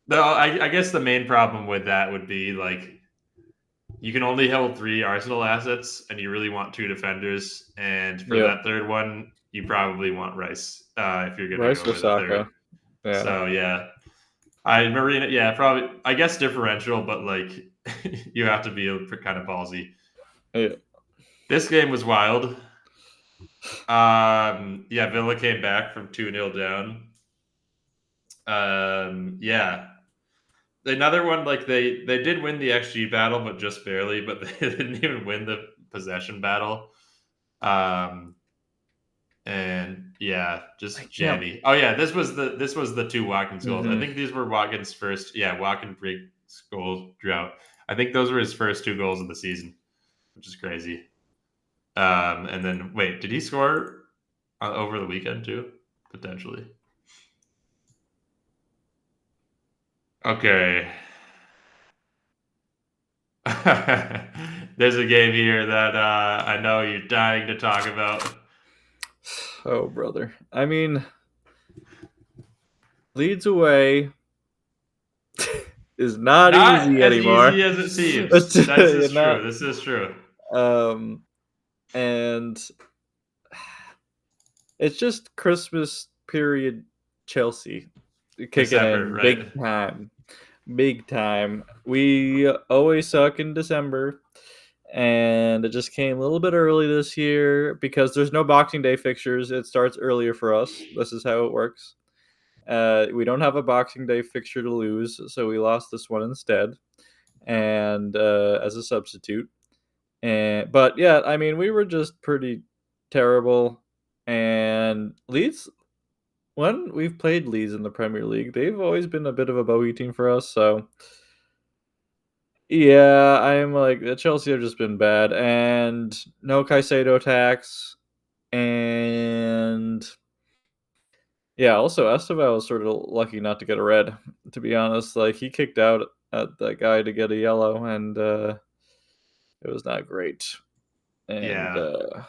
Though I guess the main problem with that would be like you can only hold 3 Arsenal assets, and you really want 2 defenders. And for that third one, you probably want Rice if you're going to go with the third. Yeah. So Marino, probably. I guess differential, but like you have to be kind of ballsy. Yeah. This game was wild. Villa came back from 2-0 down. Another one, like they did win the XG battle, but just barely. But they didn't even win the possession battle. Just jammy. Oh yeah, this was the 2 Watkins goals. I think these were Watkins' first. Yeah, Watkins goal drought. I think those were his first 2 goals of the season, which is crazy. And then wait, did he score over the weekend too? Potentially. Okay. There's a game here that I know you're dying to talk about. Oh, brother. I mean, Leeds away is not easy anymore. Easy as it seems. This is true. And it's just Christmas period Chelsea kicking December, in big time. We always suck in December, and it just came a little bit early this year because there's no Boxing Day fixtures. It starts earlier for us. This is how it works. We don't have a Boxing Day fixture to lose, so we lost this one instead, and as a substitute. But yeah, I mean, we were just pretty terrible. And Leeds, when we've played Leeds in the Premier League, they've always been a bit of a bogey team for us. So yeah, I'm like, the Chelsea have just been bad, and no Caicedo tax, and yeah, also Esteval was sort of lucky not to get a red, to be honest. Like, he kicked out at that guy to get a yellow, and it was not great. And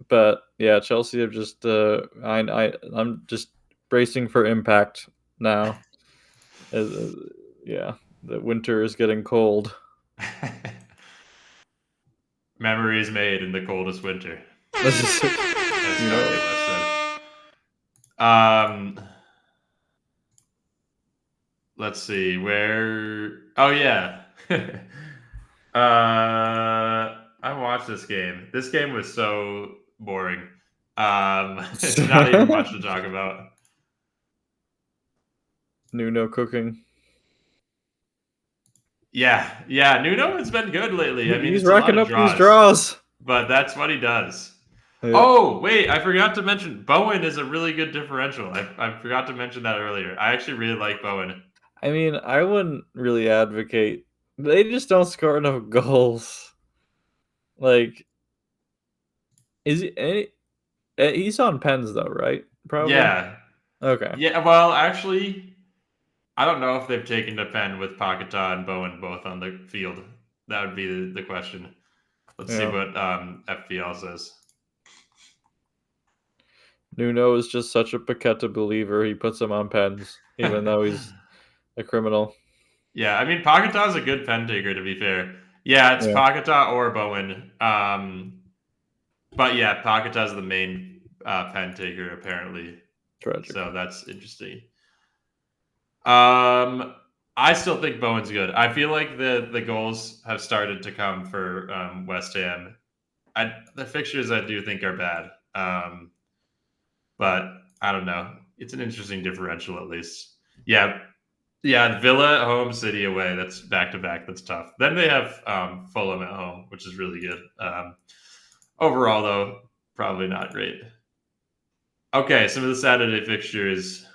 but yeah, Chelsea have just I'm just bracing for impact now. The winter is getting cold. Memories made in the coldest winter. Let's see where. Oh yeah. I watched this game. This game was so boring. It's not even much to talk about. Nuno cooking. Yeah. Nuno has been good lately. I mean, he's racking up these draws, but that's what he does. Yeah. Oh wait, I forgot to mention Bowen is a really good differential. I forgot to mention that earlier. I actually really like Bowen. I mean, I wouldn't really advocate. They just don't score enough goals. Like, is he? He's on pens though, right? Probably. Yeah. Okay. Yeah. Well, actually, I don't know if they've taken a pen with Paquetá and Bowen both on the field. That would be the question. Let's see what FPL says. Nuno is just such a Paqueta believer. He puts him on pens, even though he's a criminal. Yeah, I mean, Paquetá is a good pen taker, to be fair. Yeah, it's Paquetá or Bowen. But yeah, Paquetá is the main pen taker, apparently. Tragic. So that's interesting. I still think Bowen's good. I feel like the goals have started to come for West Ham. The fixtures I do think are bad. But I don't know. It's an interesting differential, at least. Yeah, Villa at home, City away. That's back to back. That's tough. Then they have Fulham at home, which is really good. Overall, though, probably not great. Okay, some of the Saturday fixtures.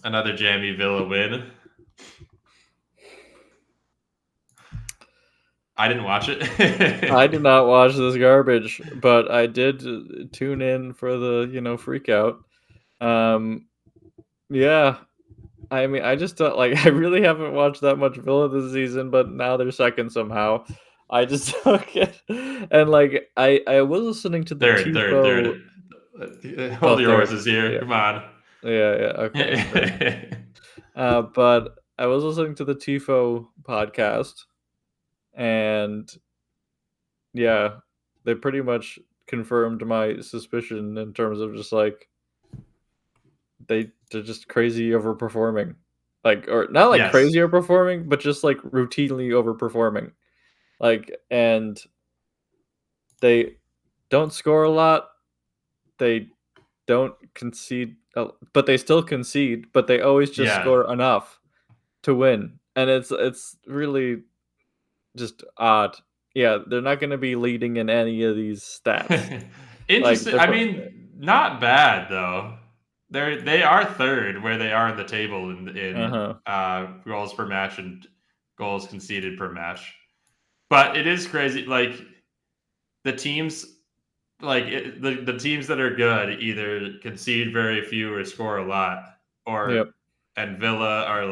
Another jammy Villa win. I didn't watch it. I did not watch this garbage, but I did tune in for the freak out. Yeah. I mean, I just don't I really haven't watched that much Villa this season, but now they're second somehow. I just don't get. And I was listening to the third. Hold your horses here. Yeah. Come on. Yeah. Okay. But I was listening to the Tifo podcast, and yeah, they pretty much confirmed my suspicion in terms of just they're just crazy overperforming, or not crazy overperforming, but just routinely overperforming, and they don't score a lot, they don't concede, but they still concede, but they always just score enough to win, and it's really just odd. Yeah, they're not going to be leading in any of these stats. Interesting. I mean, not bad though. They are third where they are in the table in goals per match and goals conceded per match. But it is crazy. The teams, the teams that are good either concede very few or score a lot, and Villa are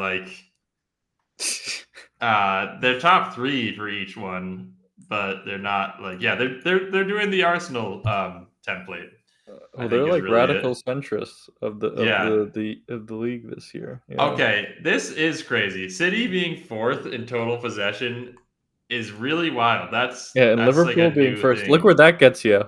they're top three for each one, but they're not they're doing the Arsenal template. They're radical centrists of the league this year. Yeah. Okay, this is crazy. City being fourth in total possession is really wild. That's Liverpool being first. Thing. Look where that gets you.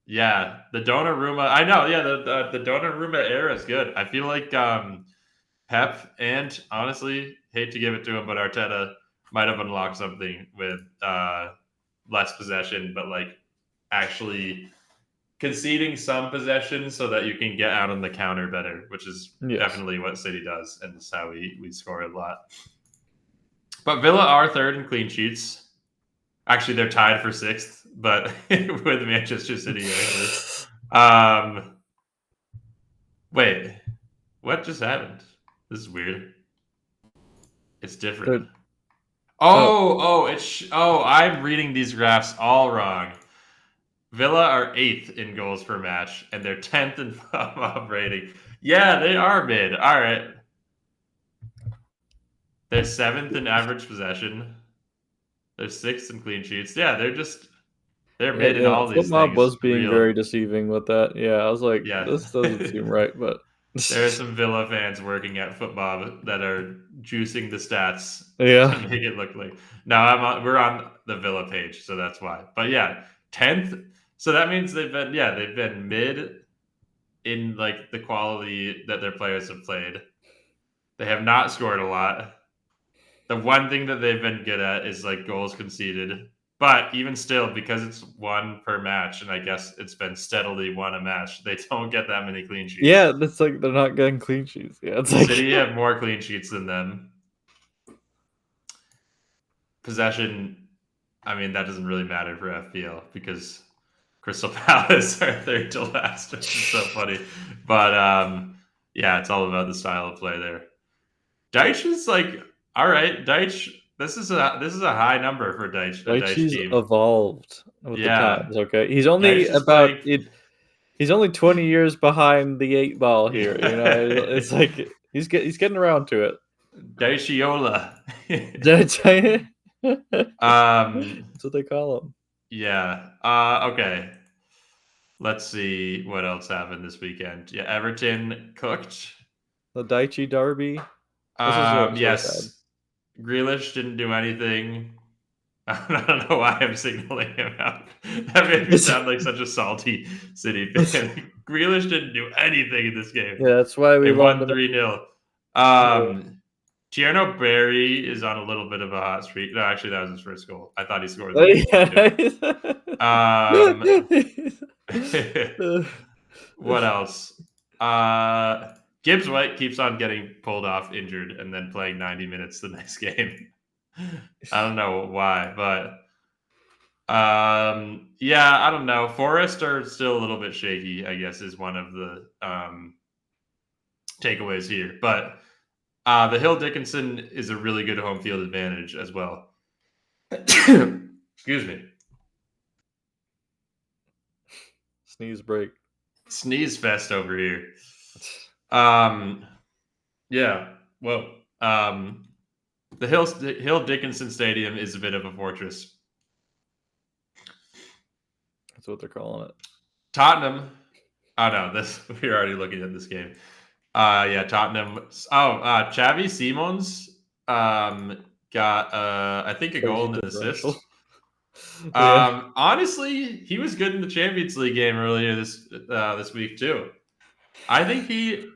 Yeah, the Donnarumma. I know. Yeah, the Donnarumma era is good. I feel like Pep and honestly, hate to give it to him, but Arteta might have unlocked something with less possession, but actually conceding some possession so that you can get out on the counter better, which is definitely what City does, and it's how we score a lot. But Villa are third in clean sheets. Actually, they're tied for sixth, but with Manchester City. Wait, what just happened? This is weird. It's different. I'm reading these graphs all wrong. Villa are 8th in goals per match, and they're 10th in FOB rating. Yeah, they are mid. All right. They're 7th in average possession. They're 6th in clean sheets. Yeah, they're mid in all these FOB things. was being very deceiving with that. Yeah, I was like, this doesn't seem right, but... There are some Villa fans working at FOB that are juicing the stats to make it look like... No, we're on the Villa page, so that's why. But yeah, 10th... So that means they've been mid in the quality that their players have played. They have not scored a lot. The one thing that they've been good at is goals conceded. But even still, because it's one per match, and I guess it's been steadily one a match, they don't get that many clean sheets. Yeah, it's they're not getting clean sheets. Yeah, it's City have more clean sheets than them. Possession, I mean, that doesn't really matter for FPL because Crystal Palace are third to last, which is so funny. But yeah, it's all about the style of play there. Deitch is all right. Deitch, this is a high number for Deitch. Deitch's evolved with the times. Okay, he's only he's only 20 years behind the 8 ball here. It's he's getting around to it. Deitchiola. That's what they call him. Yeah. Okay. Let's see what else happened this weekend. Yeah, Everton cooked. The Daichi Derby. This is so sad. Yes, Grealish didn't do anything. I don't know why I'm signaling him out. That made me sound like such a salty City fan. Grealish didn't do anything in this game. Yeah, that's why we They won won 3-0. Tierno Barry is on a little bit of a hot streak. No, actually, that was his first goal. I thought he scored. What else? Gibbs White keeps on getting pulled off injured and then playing 90 minutes the next game. I don't know why, but yeah, I don't know. Forest are still a little bit shaky, I guess, is one of the takeaways here. But the Hill Dickinson is a really good home field advantage as well. Excuse me. Sneeze break. Sneeze fest over here. Yeah. Well, the Hill Dickinson Stadium is a bit of a fortress. That's what they're calling it. Tottenham. Oh no, we're already looking at this game. Yeah, Tottenham. Xavi Simons got I think a goal and an assist. Yeah. Honestly, he was good in the Champions League game earlier this week too. I think he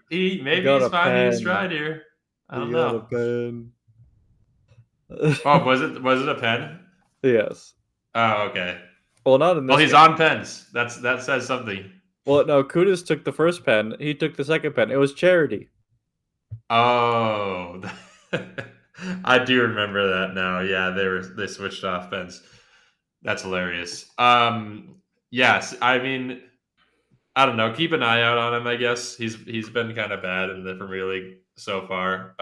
maybe he's finding his stride here. I don't know. Oh, was it a pen? Yes. Oh, okay. Well, not in this. Well, he's game. on pens. That says something. Well, no, Kudus took the first pen. He took the second pen. It was charity. Oh, I do remember that now. Yeah, they switched off pens. That's hilarious. Yes, I mean, I don't know. Keep an eye out on him. I guess he's been kind of bad in the Premier League so far.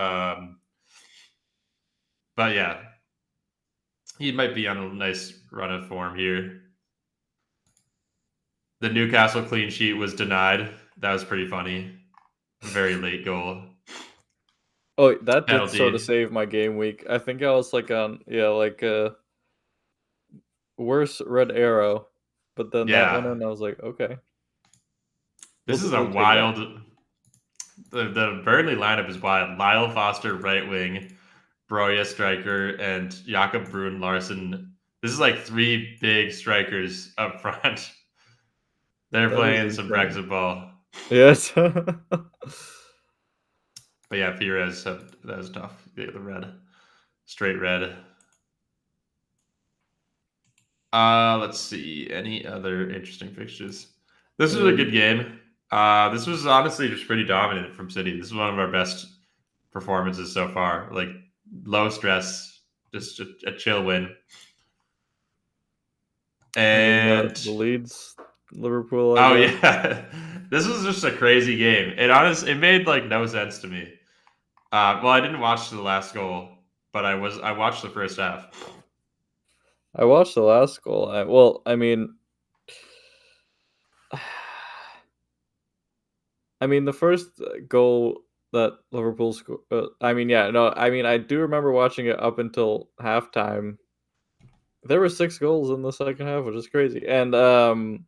But yeah, he might be on a nice run of form here. The Newcastle clean sheet was denied. That was pretty funny. Very late goal. Oh, that Penalty. did sort of save my game week. I think I was like on worse red arrow, but then that went in. I was like, okay. This is a wild. The Burnley lineup is wild. Lyle Foster right wing, Broya striker, and Jakob Brun Larson. This is like three big strikers up front. They're playing some Brexit ball. Yes. But yeah, Perez, that was tough. The red. Straight red. Let's see. Any other interesting fixtures? This was a good game. This was honestly just pretty dominant from City. This is one of our best performances so far. Like, low stress, just a chill win. And the Leeds Liverpool. Yeah, this was just a crazy game. It made like no sense to me. Well, I didn't watch the last goal, but I watched the first half. I watched the last goal. I mean, the first goal that Liverpool scored. I do remember watching it up until halftime. There were 6 goals in the second half, which is crazy. And the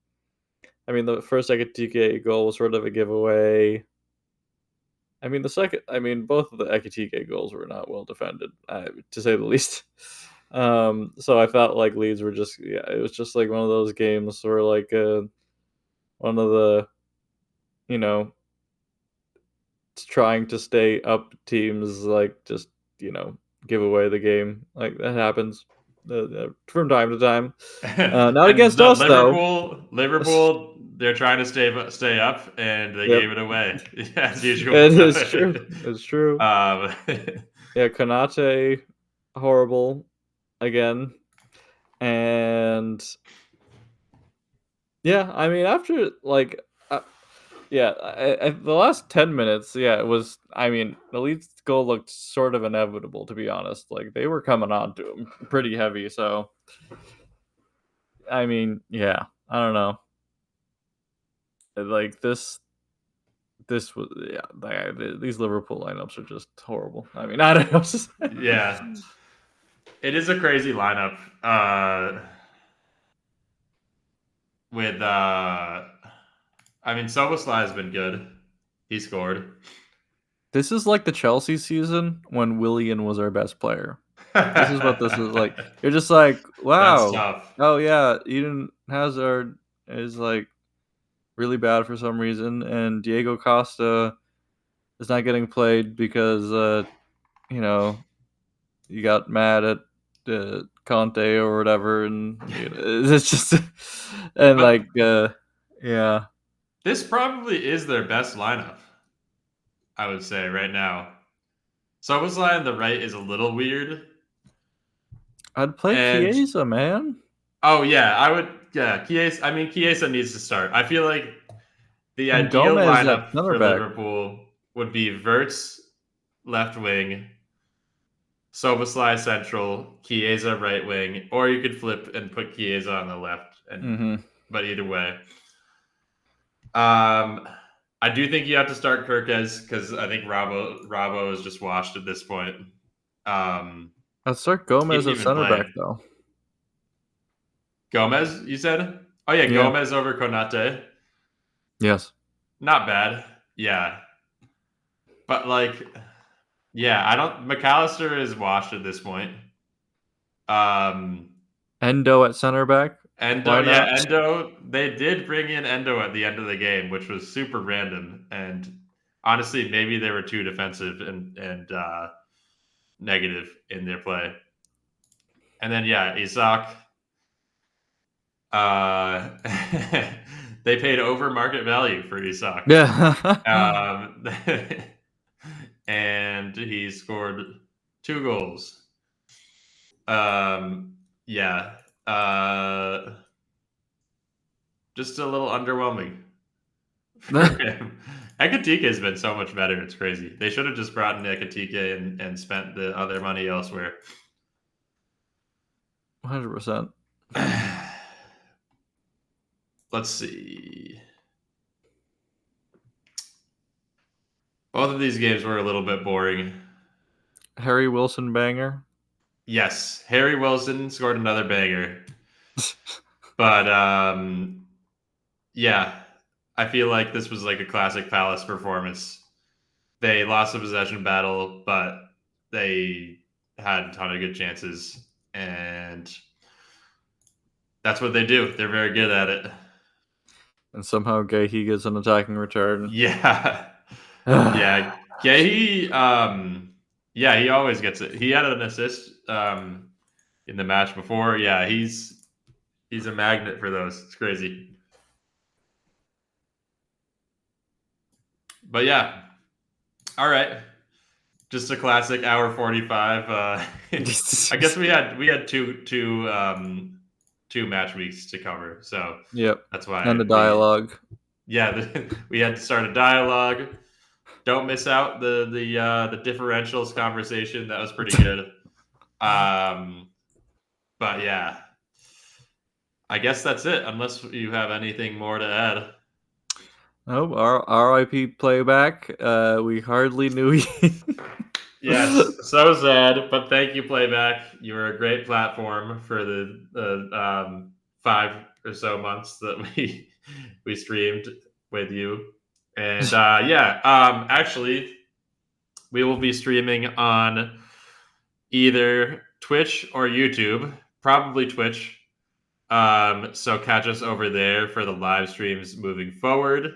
first Ekitike goal was sort of a giveaway. Both of the Ekitike goals were not well defended, to say the least. So I felt like Leeds were just, it was just like one of those games where like one of the, trying to stay up teams like just, give away the game. Like that happens from time to time. Not against us, though. Liverpool, they're trying to stay up, and they gave it away. As usual. It is true. It's true. Konate, horrible again. And after like the last 10 minutes, it was. The Leeds goal looked sort of inevitable, to be honest. Like they were coming on to him pretty heavy. So, I don't know. Like this was these Liverpool lineups are just horrible. I don't know. Yeah, it is a crazy lineup. With I mean, Soboslai has been good. He scored. This is like the Chelsea season when Willian was our best player. This is what this is like. You're just like, wow. That's tough. Oh yeah, Eden Hazard is like really bad for some reason, and Diego Costa is not getting played because you got mad at Conte or whatever, and it's just and yeah. This probably is their best lineup, I would say, right now. Soboslai on the right is a little weird. I'd play Chiesa, man. Oh, yeah, I would. Yeah, Chiesa. I mean, Chiesa needs to start. I feel like the And ideal Gomez at lineup center for back. Liverpool would be Wirtz left wing, Soboslai central, Chiesa right wing, or you could flip and put Chiesa on the left. But either way, I do think you have to start Kirkes because I think Rabo is just washed at this point. I'd start Gomez at center back though. Gomez, you said? Oh yeah, Gomez over Konate. Yes. Not bad. Yeah. But McAllister is washed at this point. Endo at center back. Endo. They did bring in Endo at the end of the game, which was super random. And honestly, maybe they were too defensive and negative in their play. And then Isak. They paid over market value for Isak. Yeah. And he scored 2 goals. Just a little underwhelming for him. Ekitike has been so much better. It's crazy. They should have just brought in Ekitike and spent the other money elsewhere. 100%. Let's see. Both of these games were a little bit boring. Harry Wilson banger. Yes, Harry Wilson scored another banger. But I feel like this was like a classic Palace performance. They lost the possession battle, but they had a ton of good chances, and that's what they do. They're very good at it. And somehow Gahey gets an attacking return. Yeah. Yeah. Gahey, he always gets it. He had an assist in the match before. Yeah, he's a magnet for those. It's crazy. But yeah. All right. Just a classic hour 45. I guess we had two match weeks to cover, so that's why. And the dialogue. We had to start a dialogue. Don't miss out the differentials conversation. That was pretty good. But yeah, I guess that's it. Unless you have anything more to add. Oh, our RIP playback. We hardly knew you. Yes, so sad, but thank you, Playback. You were a great platform for the 5 or so months that we streamed with you. And actually, we will be streaming on either Twitch or YouTube, probably Twitch. So catch us over there for the live streams moving forward.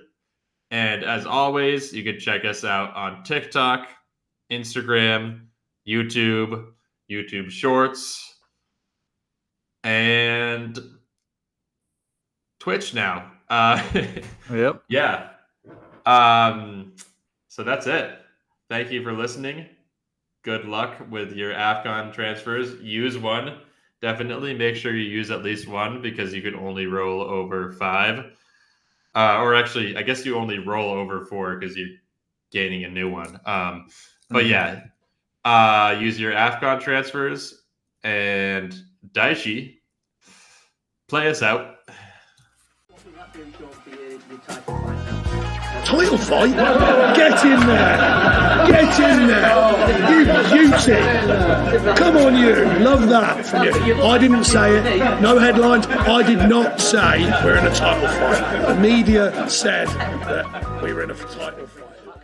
And as always, you can check us out on TikTok, Instagram, YouTube Shorts, and Twitch now. Yep. Yeah. So that's it. Thank you for listening. Good luck with your AFCON transfers. Use one. Definitely make sure you use at least one because you can only roll over 5. Or actually, I guess you only roll over 4 because you're gaining a new one. But use your AFCON transfers, and Daichi, play us out. Wasn't that very short for you, your type of myself? Title fight? Get in there! Get in there! You beauty! Come on, you! Love that from you. I didn't say it. No headlines. I did not say we're in a title fight. The media said that we were in a title fight.